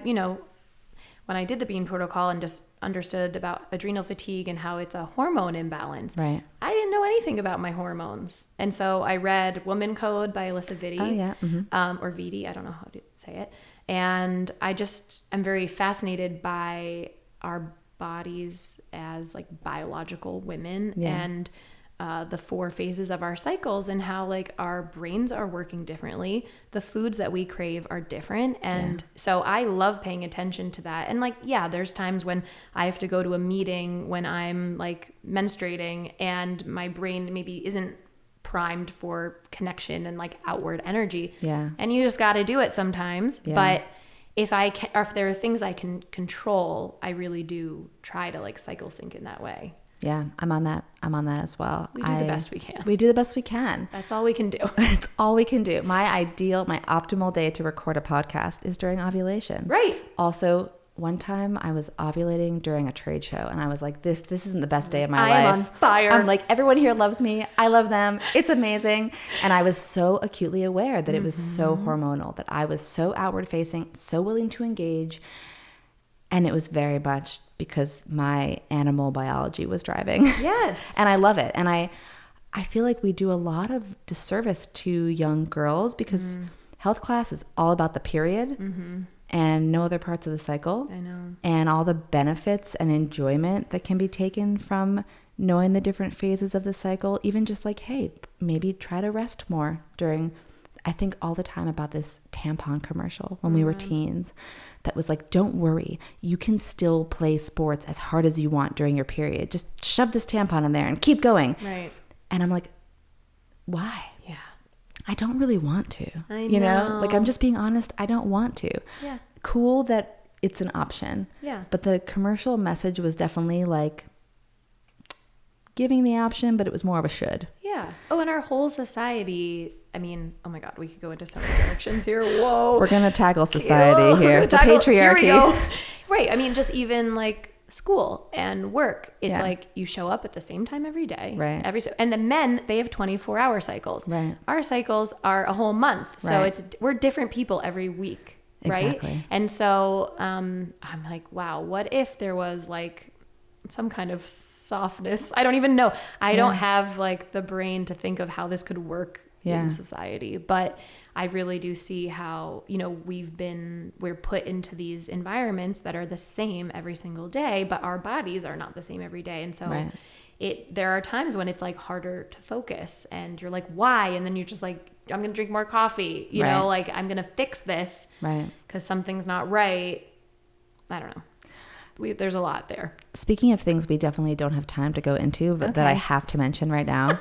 did the Bean Protocol and just understood about adrenal fatigue and how it's a hormone imbalance. Right. I didn't know anything about my hormones. And so I read Woman Code by Alyssa Vitti. Oh, yeah. Or Vitti. I don't know how to say it. And I'm very fascinated by our bodies as like biological women and the 4 phases of our cycles and how like our brains are working differently. The foods that we crave are different. And so I love paying attention to that. And like, there's times when I have to go to a meeting when I'm like menstruating and my brain maybe isn't primed for connection and like outward energy. Yeah. And you just got to do it sometimes. Yeah. But if there are things I can control, I really do try to like cycle sync in that way. Yeah, I'm on that as well. We do the best we can. We do the best we can. That's all we can do. It's all we can do. My optimal day to record a podcast is during ovulation. Right. Also, one time I was ovulating during a trade show and I was like, this isn't the best day of my life. I'm on fire. I'm like, everyone here loves me. I love them. It's amazing. And I was so acutely aware that it was so hormonal, that I was so outward facing, so willing to engage. And it was very much because my animal biology was driving. Yes. And I love it. And I feel like we do a lot of disservice to young girls because health class is all about the period and no other parts of the cycle. I know. And all the benefits and enjoyment that can be taken from knowing the different phases of the cycle. Even just like, hey, maybe try to rest more during... I think all the time about this tampon commercial when we were teens that was like, don't worry, you can still play sports as hard as you want during your period. Just shove this tampon in there and keep going. Right. And I'm like, why? Yeah. I don't really want to. I know. You know? Like, I'm just being honest. I don't want to. Yeah. Cool that it's an option. Yeah. But the commercial message was definitely like giving the option, but it was more of a should. Yeah. Oh, and our whole society... I mean, oh my God, we could go into so many directions here. Whoa. We're going to tackle society here. The patriarchy. Here we go. Right. I mean, just even like school and work. It's like you show up at the same time every day. Right. And the men, they have 24-hour cycles. Right. Our cycles are a whole month. So we're different people every week. right? Exactly. And so I'm like, wow, what if there was like some kind of softness? I don't even know. I don't have like the brain to think of how this could work in society, but I really do see how, you know, we're put into these environments that are the same every single day, but our bodies are not the same every day. And so there are times when it's like harder to focus and you're like, why? And then you're just like, I'm going to drink more coffee, you know, like I'm going to fix this because something's not right. I don't know. There's a lot there. Speaking of things we definitely don't have time to go into, but that I have to mention right now,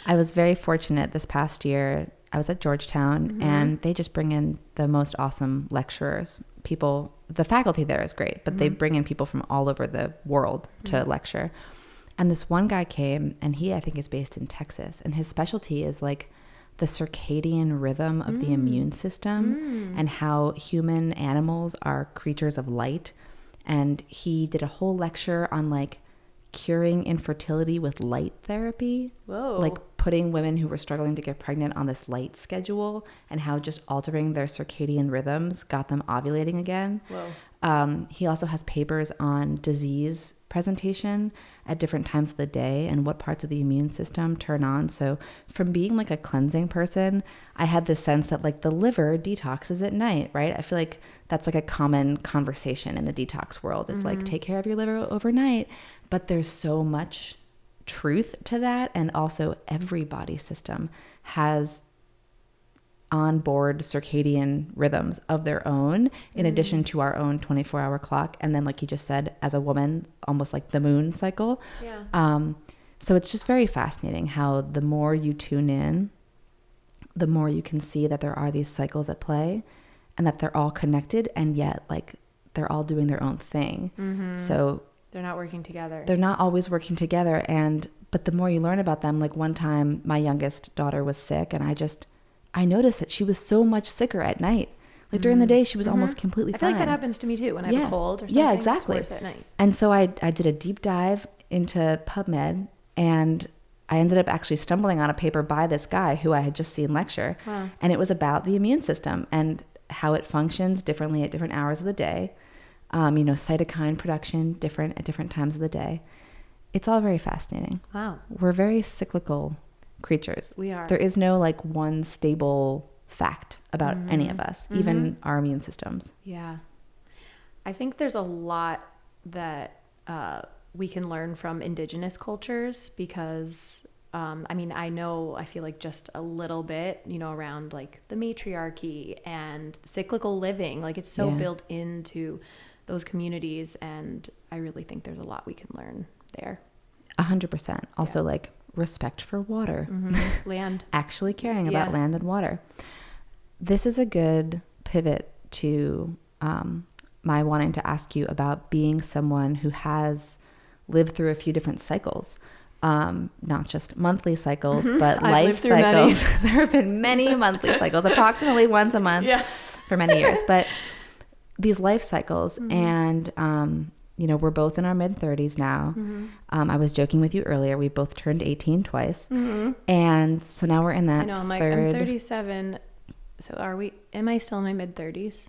I was very fortunate this past year. I was at Georgetown and they just bring in the most awesome lecturers. People, the faculty there is great, but they bring in people from all over the world to lecture. And this one guy came, and he, I think, is based in Texas, and his specialty is like the circadian rhythm of the immune system and how human animals are creatures of light. And he did a whole lecture on like curing infertility with light therapy. Whoa. Like putting women who were struggling to get pregnant on this light schedule and how just altering their circadian rhythms got them ovulating again. Whoa. He also has papers on disease presentation at different times of the day and what parts of the immune system turn on. So from being like a cleansing person, I had this sense that like the liver detoxes at night, right? I feel like that's like a common conversation in the detox world is like take care of your liver overnight. But there's so much truth to that. And also every body system has onboard circadian rhythms of their own in addition to our own 24-hour clock. And then like you just said, as a woman, almost like the moon cycle. So it's just very fascinating how the more you tune in, the more you can see that there are these cycles at play and that they're all connected, and yet like they're all doing their own thing. So they're not working together. They're not always working together. But the more you learn about them, like one time my youngest daughter was sick, and I noticed that she was so much sicker at night. Like during the day, she was almost completely fine. I feel like that happens to me too when I have a cold or something. Yeah, exactly. It's worse at night. And so I did a deep dive into PubMed, and I ended up actually stumbling on a paper by this guy who I had just seen lecture. Wow. And it was about the immune system and how it functions differently at different hours of the day. You know, cytokine production different at different times of the day. It's all very fascinating. Wow. We're very cyclical creatures. We are. There is no like one stable fact about any of us, even our immune systems. Yeah. I think there's a lot that we can learn from indigenous cultures because I mean, I feel like just a little bit, you know, around like the matriarchy and cyclical living, like it's so built into those communities. And I really think there's a lot we can learn there. 100%. Also like respect for water, land, actually caring about land and water. This is a good pivot to my wanting to ask you about being someone who has lived through a few different cycles. Not just monthly cycles, but life cycles. There have been many monthly cycles, approximately once a month for many years. But these life cycles, and you know, we're both in our mid-30s now. I was joking with you earlier. We both turned 18 twice, and so now we're in that. I know. I'm like, I'm 37. So am I still in my mid-30s?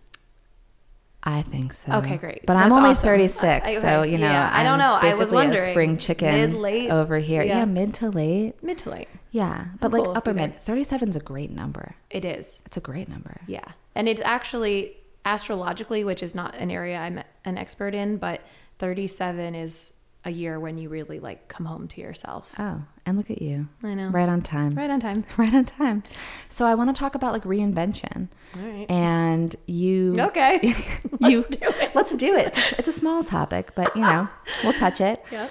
I think so. Okay, great. But I'm only 36, so you know, I don't know. I was wondering. A spring chicken mid-late over here. Yeah, mid to late. Mid to late. Yeah, but like upper mid. 37 is a great number. It is. It's a great number. Yeah, and it's actually astrologically, which is not an area I'm an expert in, but 37 is a year when you really like come home to yourself. Oh, and look at you. I know. Right on time. Right on time. Right on time. So I want to talk about like reinvention. All right. And you. Okay. Let's do it. Let's do it. It's a small topic, but you know, we'll touch it. Yeah.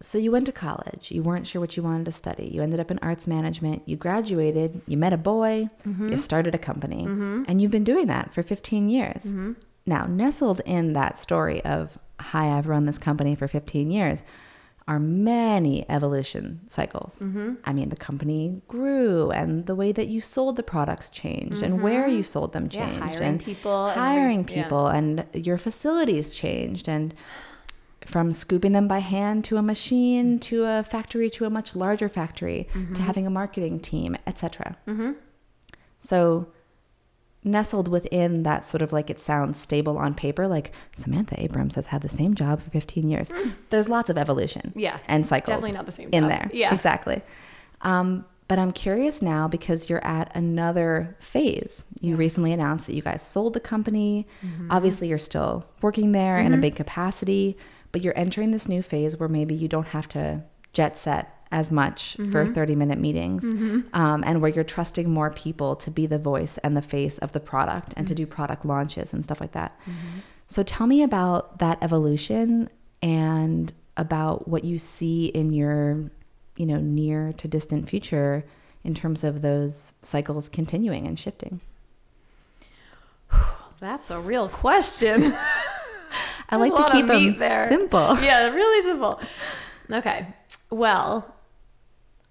So you went to college. You weren't sure what you wanted to study. You ended up in arts management. You graduated. You met a boy. You started a company. And you've been doing that for 15 years. Now, nestled in that story of, hi, I've run this company for 15 years, are many evolution cycles. I mean, the company grew and the way that you sold the products changed and where you sold them changed. Hiring people. And your facilities changed. And from scooping them by hand to a machine to a factory to a much larger factory to having a marketing team, etc. So nestled within that sort of like, it sounds stable on paper, like Samantha Abrams has had the same job for 15 years. There's lots of evolution and cycles. Definitely not the same in job. there. Yeah. Exactly. But I'm curious now because you're at another phase. You recently announced that you guys sold the company. Obviously, you're still working there in a big capacity, but you're entering this new phase where maybe you don't have to jet set as much for 30-minute meetings, and where you're trusting more people to be the voice and the face of the product and to do product launches and stuff like that. So tell me about that evolution and about what you see in your, near to distant future in terms of those cycles continuing and shifting. That's a real question. I like to keep them simple. Yeah, really simple. Okay. Well,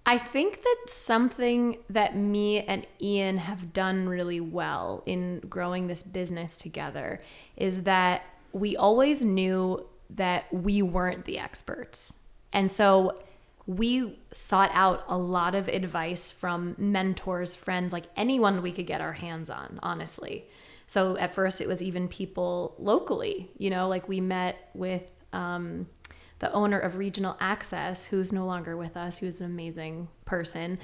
I think that something that me and Ian have done really well in growing this business together is that we always knew that we weren't the experts. And so we sought out a lot of advice from mentors, friends, like anyone we could get our hands on, honestly. So at first it was even people locally, like we met with the owner of Regional Access, who's no longer with us, who's an amazing person.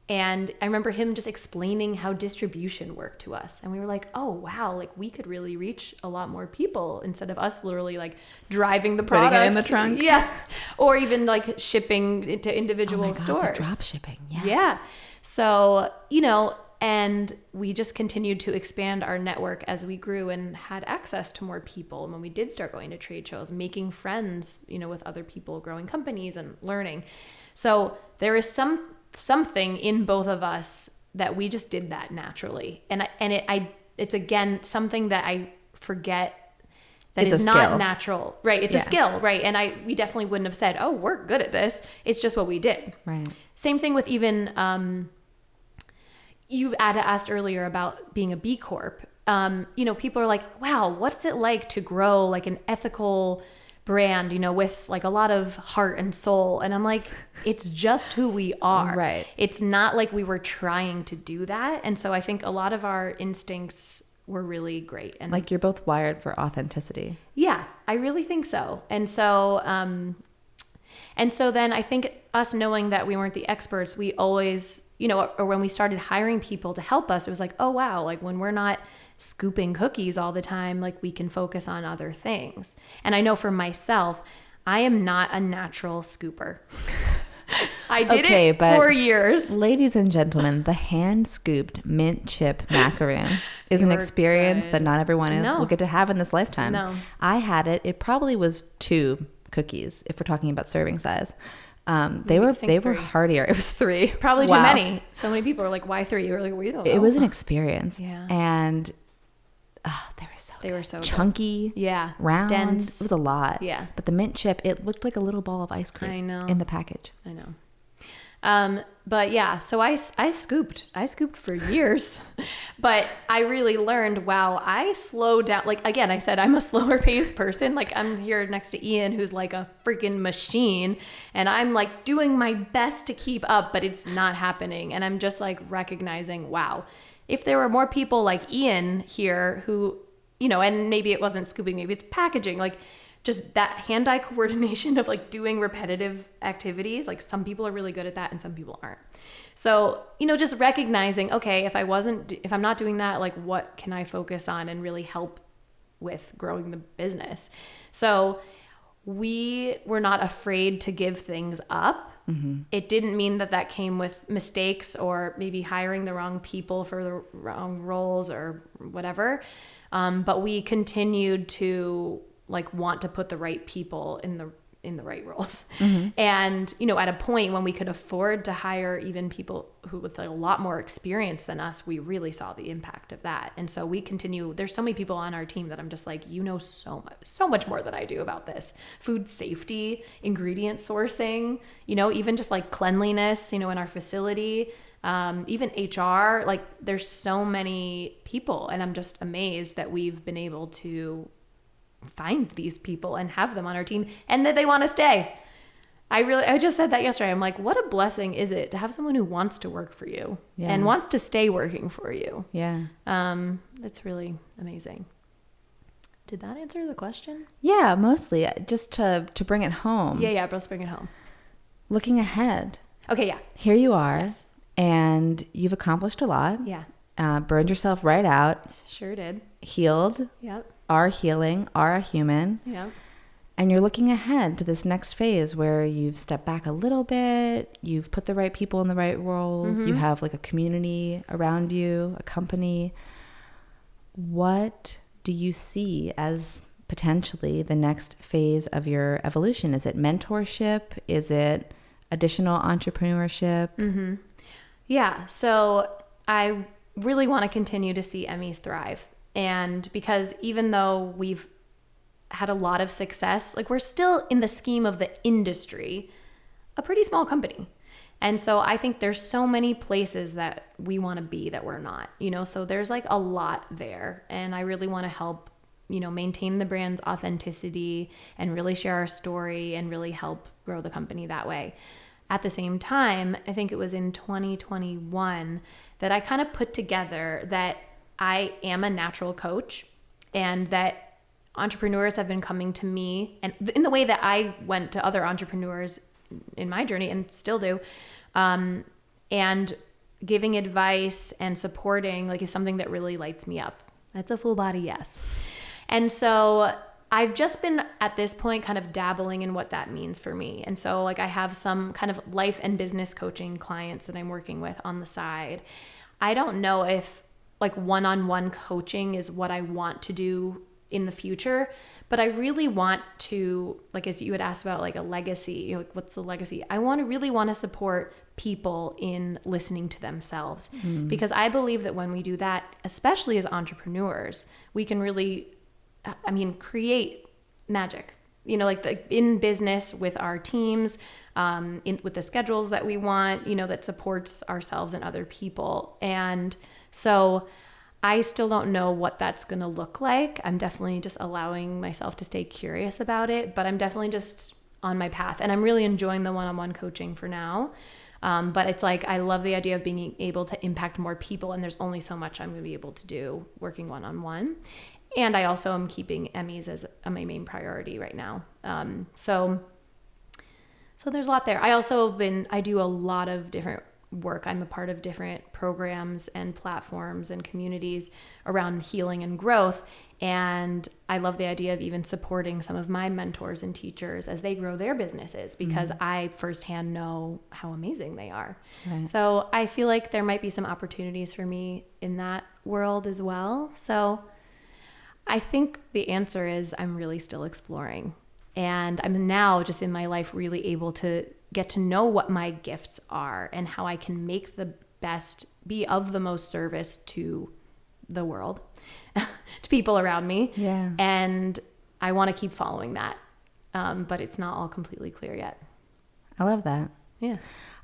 And I remember him just explaining how distribution worked to us. And we were like, oh, wow, like we could really reach a lot more people instead of us literally like driving the product. Putting it in the trunk. Yeah. Or even like shipping to individual stores. The drop shipping. Yes. Yeah. So, and we just continued to expand our network as we grew and had access to more people. And when we did start going to trade shows, making friends, with other people, growing companies and learning. So there is something in both of us that we just did that naturally. And it's again, something that I forget that is not natural, right? It's a skill, right? And we definitely wouldn't have said, oh, we're good at this. It's just what we did. Right. Same thing with even, you asked earlier about being a B Corp. People are like, wow, what's it like to grow like an ethical brand, with like a lot of heart and soul? And I'm like, it's just who we are. Right. It's not like we were trying to do that. And so I think a lot of our instincts were really great. And like you're both wired for authenticity. Yeah, I really think so. And so then I think us knowing that we weren't the experts, we always, or when we started hiring people to help us, it was like, oh, wow, like when we're not scooping cookies all the time, like we can focus on other things. And I know for myself, I am not a natural scooper. I did it for years. Ladies and gentlemen, the hand-scooped mint chip macaroon is an experience that not everyone will get to have in this lifetime. No. I had it. It probably was 2 cookies if we're talking about serving size. They were heartier. It was 3. Probably too many. So many people are like, why 3? You were like, we don't know. It was an experience. Yeah. And they were so chunky. Good. Yeah. Round. Dense. It was a lot. Yeah. But the mint chip, it looked like a little ball of ice cream. I know. In the package. I know. But yeah, so I scooped for years, but I really learned, wow, I slowed down. Like, again, I said, I'm a slower paced person. Like I'm here next to Ian, who's like a freaking machine, and I'm like doing my best to keep up, but it's not happening. And I'm just like recognizing, wow, if there were more people like Ian here who, and maybe it wasn't scooping, maybe it's packaging, like just that hand-eye coordination of like doing repetitive activities. Like some people are really good at that and some people aren't. So, just recognizing, okay, if I'm not doing that, like what can I focus on and really help with growing the business? So we were not afraid to give things up. Mm-hmm. It didn't mean that came with mistakes or maybe hiring the wrong people for the wrong roles or whatever. But we continued to like want to put the right people in the right roles. Mm-hmm. And, at a point when we could afford to hire even people who with a lot more experience than us, we really saw the impact of that. And so we continue, there's so many people on our team that I'm just like, so much more than I do about this. Food safety, ingredient sourcing, even just like cleanliness, in our facility, even HR, like there's so many people, and I'm just amazed that we've been able to find these people and have them on our team and that they want to stay. I just said that yesterday. I'm like, what a blessing is it to have someone who wants to work for you and wants to stay working for you. Yeah. It's really amazing. Did that answer the question? Yeah, mostly. Just to bring it home. Yeah, let's bring it home. Looking ahead. Okay, yeah. Here you are. Yes. And you've accomplished a lot. Yeah. Burned yourself right out. Sure did. Healed. Yep. Are healing. Are a human. Yep. And you're looking ahead to this next phase where you've stepped back a little bit. You've put the right people in the right roles. You have like a community around you, a company. What do you see as potentially the next phase of your evolution? Is it mentorship? Is it additional entrepreneurship? Yeah. So I really want to continue to see Emmys thrive. And because even though we've had a lot of success, like we're still in the scheme of the industry, a pretty small company. And so I think there's so many places that we want to be that we're not, so there's like a lot there. And I really want to help, maintain the brand's authenticity and really share our story and really help grow the company that way. At the same time, I think it was in 2021 that I kind of put together that I am a natural coach and that entrepreneurs have been coming to me, and in the way that I went to other entrepreneurs in my journey and still do, and giving advice and supporting is something that really lights me up. That's a full body yes. And so I've just been at this point kind of dabbling in what that means for me. And so I have some kind of life and business coaching clients that I'm working with on the side. I don't know if one-on-one coaching is what I want to do in the future, but I really want to, as you had asked about a legacy, what's the legacy? I really want to support people in listening to themselves, because I believe that when we do that, especially as entrepreneurs, we can really, create magic, in business with our teams, with the schedules that we want, that supports ourselves and other people. And so I still don't know what that's going to look like. I'm definitely just allowing myself to stay curious about it, but I'm definitely just on my path, and I'm really enjoying the one-on-one coaching for now. But it's I love the idea of being able to impact more people, and there's only so much I'm going to be able to do working one-on-one. And I also am keeping Emmys as my main priority right now. So there's a lot there. I do a lot of different work. I'm a part of different programs and platforms and communities around healing and growth. And I love the idea of even supporting some of my mentors and teachers as they grow their businesses, because I firsthand know how amazing they are. Right. So I feel like there might be some opportunities for me in that world as well. So I think the answer is I'm really still exploring. And I'm now just in my life really able to get to know what my gifts are and how I can make the best, be of the most service to the world, to people around me. Yeah. And I want to keep following that. But it's not all completely clear yet. I love that. Yeah.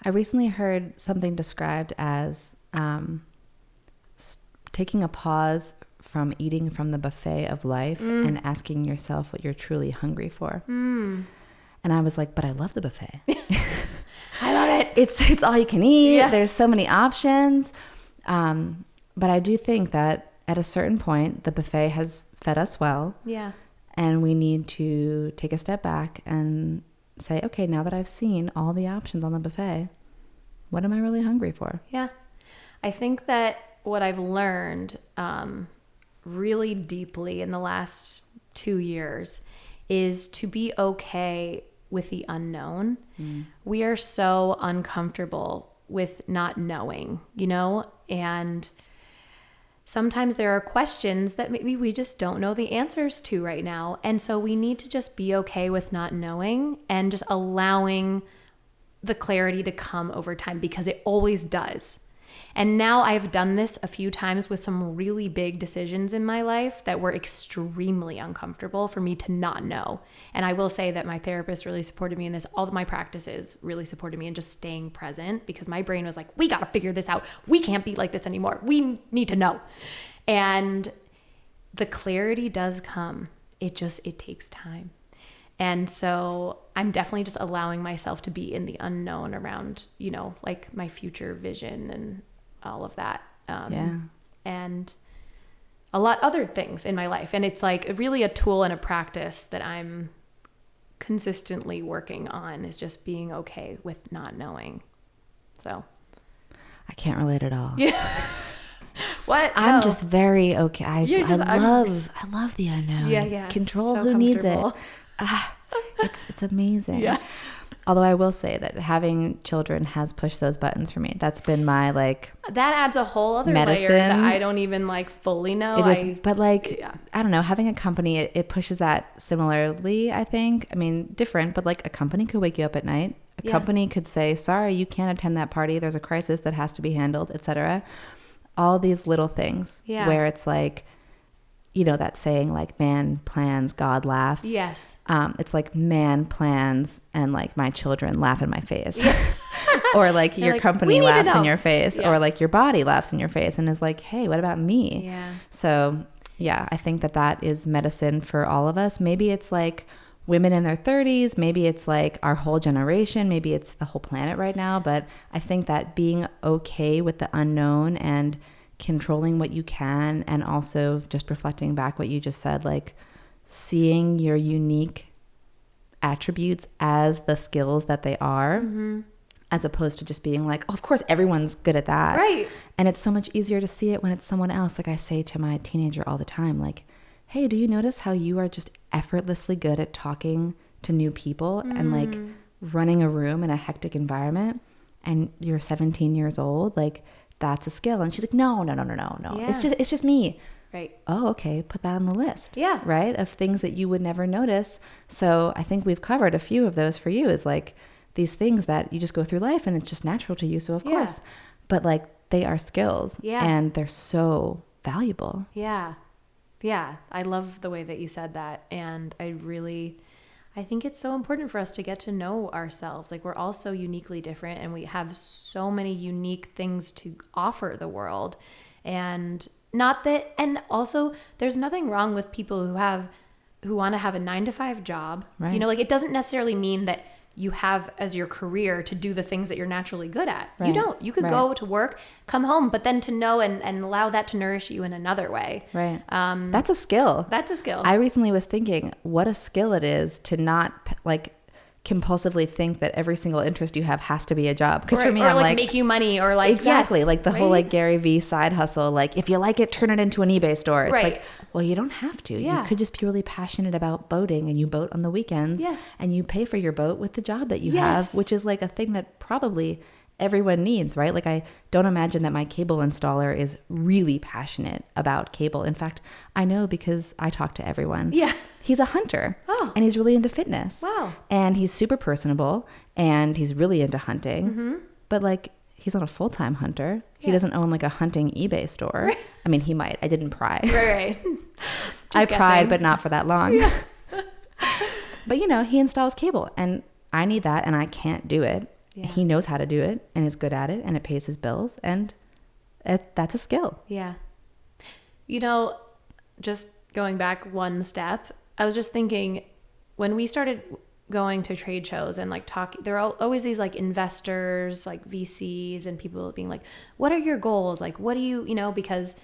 I recently heard something described as taking a pause from eating from the buffet of life and asking yourself what you're truly hungry for. And I was like, but I love the buffet. I love it. It's all you can eat. Yeah. There's so many options. But I do think that at a certain point, the buffet has fed us well. Yeah. And we need to take a step back and say, okay, now that I've seen all the options on the buffet, what am I really hungry for? Yeah. I think that what I've learned really deeply in the last 2 years is to be okay with the unknown. We are so uncomfortable with not knowing, and sometimes there are questions that maybe we just don't know the answers to right now. And so we need to just be okay with not knowing and just allowing the clarity to come over time, because it always does. And now I've done this a few times with some really big decisions in my life that were extremely uncomfortable for me to not know. And I will say that my therapist really supported me in this. All of my practices really supported me in just staying present, because my brain was like, we got to figure this out. We can't be like this anymore. We need to know. And the clarity does come. It takes time. And so I'm definitely just allowing myself to be in the unknown around, you know, like my future vision and all of that. And a lot other things in my life. And it's like really a tool and a practice that I'm consistently working on, is just being okay with not knowing. So I can't relate at all. Yeah. What? I'm No. just very okay. I love the unknown. Yeah. Control, So who needs it? comfortable. It's amazing. Yeah. Although I will say that having children has pushed those buttons for me. That's been my like That adds a whole other layer medicine. that I don't even like fully know. It is, but like, Yeah. I don't know, having a company, it pushes that similarly, I think. I mean, different, but like a company could wake you up at night. A company could say, sorry, you can't attend that party. There's a crisis that has to be handled, etc. All these little things where it's like, you know, that saying like man plans, God laughs. Yes. It's like man plans and like my children laugh in my face. Yeah. Or like your like, company laughs in your face, Yeah. or like your body laughs in your face and is like, hey, what about me? Yeah. So yeah, I think that is medicine for all of us. Maybe it's like women in their 30s, maybe it's like our whole generation, maybe it's the whole planet right now. But I think that being okay with the unknown and controlling what you can, and also just reflecting back what you just said, like seeing your unique attributes as the skills that they are, as opposed to just being like, oh, of course everyone's good at that. Right. And it's so much easier to see it when it's someone else. Like I say to my teenager all the time, like, hey, do you notice how you are just effortlessly good at talking to new people and like running a room in a hectic environment, and you're 17 years old? Like, that's a skill. And she's like, no. Yeah. It's just me. Right. Oh, okay. Put that on the list. Yeah. Right. Of things that you would never notice. So I think we've covered a few of those for you, is like these things that you just go through life and it's just natural to you. So of course, but like they are skills and they're so valuable. Yeah. Yeah. I love the way that you said that. And I think it's so important for us to get to know ourselves. Like, we're all so uniquely different, and we have so many unique things to offer the world. And also there's nothing wrong with people who want to have a 9-to-5 job. Right. You know, like, it doesn't necessarily mean that you have as your career to do the things that you're naturally good at. Right. You don't. You could go to work, come home, but then to know and allow that to nourish you in another way. Right. That's a skill. That's a skill. I recently was thinking what a skill it is to not like compulsively think that every single interest you have has to be a job. Because for me, I'm like make you money, or like, exactly, yes, like the whole like Gary V side hustle. Like, if you like it, turn it into an eBay store. It's Right. like, well, you don't have to. Yeah. You could just be really passionate about boating, and you boat on the weekends. Yes. And you pay for your boat with the job that you Yes. have, which is like a thing that probably everyone needs, right? Like, I don't imagine that my cable installer is really passionate about cable. In fact, I know because I talk to everyone. Yeah. He's a hunter. Oh. And he's really into fitness. Wow. And he's super personable, and he's really into hunting. Mm-hmm. But like, he's not a full-time hunter. He Yeah. doesn't own like a hunting eBay store. I mean, he might. I didn't pry. Right. I Just pried, guessing. but not for that long. Yeah. But you know, he installs cable, and I need that, and I can't do it. Yeah. He knows how to do it and is good at it, and it pays his bills, and that's a skill. Yeah. You know, just going back one step, I was just thinking, when we started going to trade shows and like there are always these like investors, like VCs, and people being like, what are your goals? Like, what do you know, because,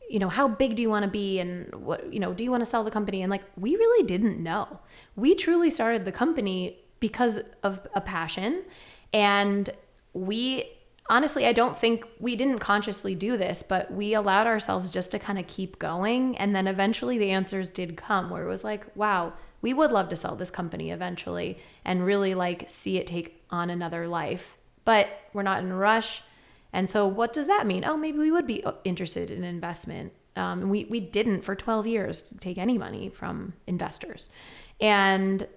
you know, how big do you want to be? And what, you know, do you want to sell the company? And like, we really didn't know. We truly started the company because of a passion. And honestly, I don't think we didn't consciously do this, but we allowed ourselves just to kind of keep going. And then eventually the answers did come, where it was like, wow, we would love to sell this company eventually and really like see it take on another life, but we're not in a rush. And so what does that mean? Oh, maybe we would be interested in investment. And we didn't for 12 years take any money from investors. And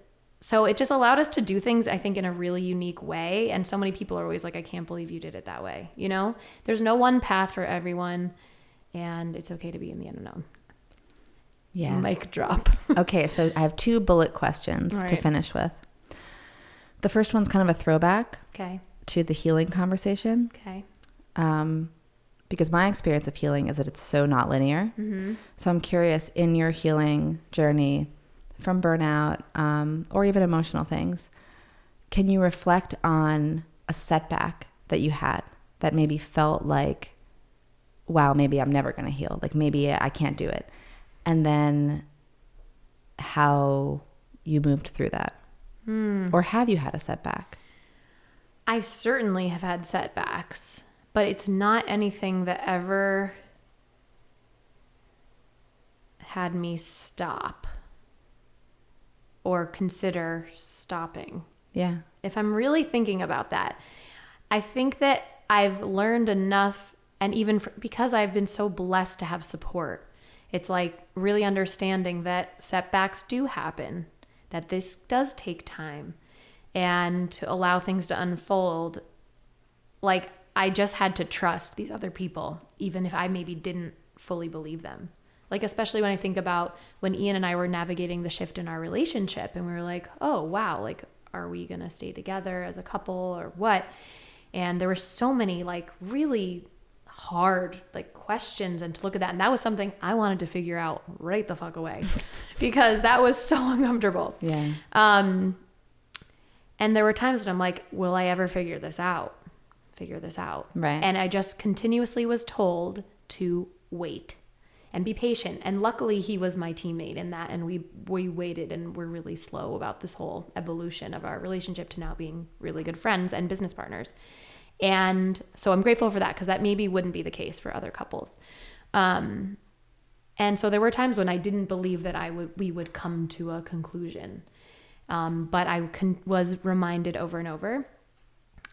so it just allowed us to do things, I think, in a really unique way. And so many people are always like, I can't believe you did it that way. You know, there's no one path for everyone, and it's okay to be in the unknown. Yes. Mic drop. Okay, so I have 2 bullet questions to finish with. The first one's kind of a throwback to the healing conversation. Okay. Because my experience of healing is that it's so not linear. Mm-hmm. So I'm curious, in your healing journey from burnout, or even emotional things, can you reflect on a setback that you had that maybe felt like, wow, maybe I'm never going to heal. Like maybe I can't do it. And then how you moved through that. Or have you had a setback? I certainly have had setbacks, but it's not anything that ever had me stop or consider stopping. Yeah. If I'm really thinking about that, I think that I've learned enough, and even because I've been so blessed to have support, it's like really understanding that setbacks do happen, that this does take time, and to allow things to unfold. Like I just had to trust these other people, even if I maybe didn't fully believe them. Like, especially when I think about when Ian and I were navigating the shift in our relationship and we were like, oh, wow, like, are we going to stay together as a couple or what? And there were so many like really hard like questions, and to look at that. And that was something I wanted to figure out right the fuck away because that was so uncomfortable. Yeah. And there were times when I'm like, will I ever figure this out? Right. And I just continuously was told to wait and be patient. And luckily he was my teammate in that. And we waited, and we're really slow about this whole evolution of our relationship to now being really good friends and business partners. And so I'm grateful for that, because that maybe wouldn't be the case for other couples. And so there were times when I didn't believe that we would come to a conclusion. But I was reminded over and over.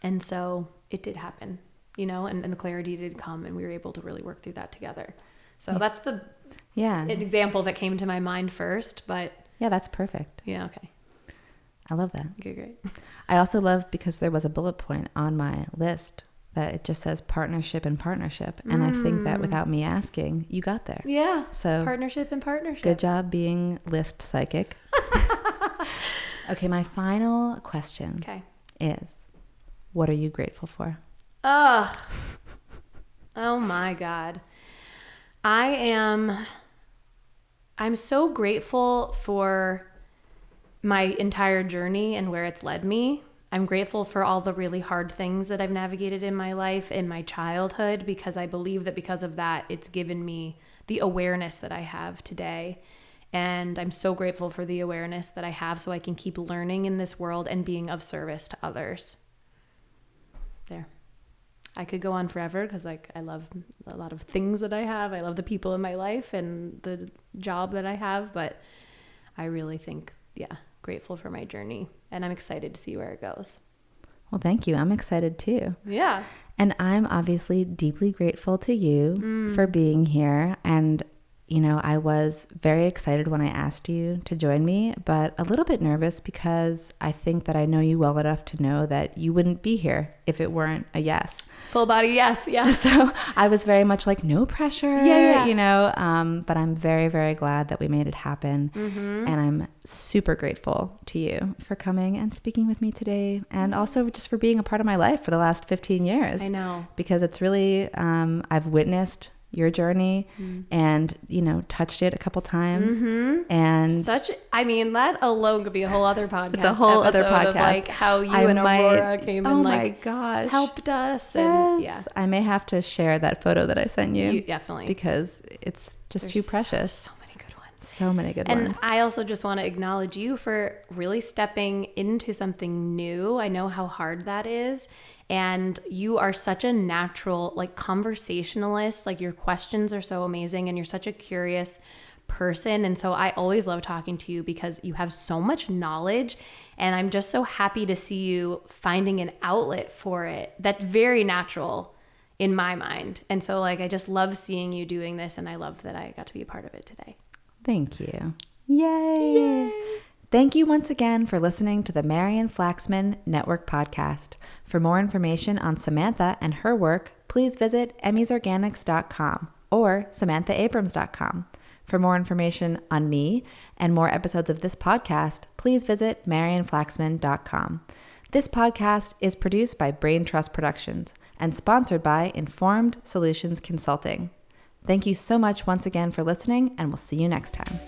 And so it did happen, and the clarity did come, and we were able to really work through that together. So that's the example that came to my mind first, but yeah, that's perfect. Yeah. Okay. I love that. Okay, great. I also love, because there was a bullet point on my list that it just says partnership and partnership. And I think that without me asking, you got there. Yeah. So partnership and partnership. Good job being list psychic. Okay. My final question is, what are you grateful for? Oh my God. I'm so grateful for my entire journey and where it's led me. I'm grateful for all the really hard things that I've navigated in my life, in my childhood, because I believe that because of that, it's given me the awareness that I have today. And I'm so grateful for the awareness that I have so I can keep learning in this world and being of service to others. There. I could go on forever, because like I love a lot of things that I have. I love the people in my life and the job that I have, but I really think, grateful for my journey, and I'm excited to see where it goes. Well, thank you. I'm excited too. Yeah. And I'm obviously deeply grateful to you for being here. And I was very excited when I asked you to join me, but a little bit nervous, because I think that I know you well enough to know that you wouldn't be here if it weren't a yes. Full body yes, yeah. So I was very much like, no pressure, yeah. But I'm very, very glad that we made it happen. And I'm super grateful to you for coming and speaking with me today, and also just for being a part of my life for the last 15 years. I know. Because it's really, I've witnessed your journey and, touched it a couple times. And that alone could be a whole other podcast. It's a whole other podcast. Of like how you and Aurora came and like helped us. And I may have to share that photo that I sent you. Definitely. Because it's just too precious. So many good ones. So many good ones. And I also just want to acknowledge you for really stepping into something new. I know how hard that is. And you are such a natural, like, conversationalist. Like, your questions are so amazing, and you're such a curious person. And so I always love talking to you because you have so much knowledge, and I'm just so happy to see you finding an outlet for it that's very natural in my mind. And so, like, I just love seeing you doing this, and I love that I got to be a part of it today. Thank you. Yay. Thank you once again for listening to the Marian Flaxman Network podcast. For more information on Samantha and her work, please visit emmysorganics.com or samanthaabrams.com. For more information on me and more episodes of this podcast, please visit marianflaxman.com. This podcast is produced by Brain Trust Productions and sponsored by Informed Solutions Consulting. Thank you so much once again for listening, and we'll see you next time.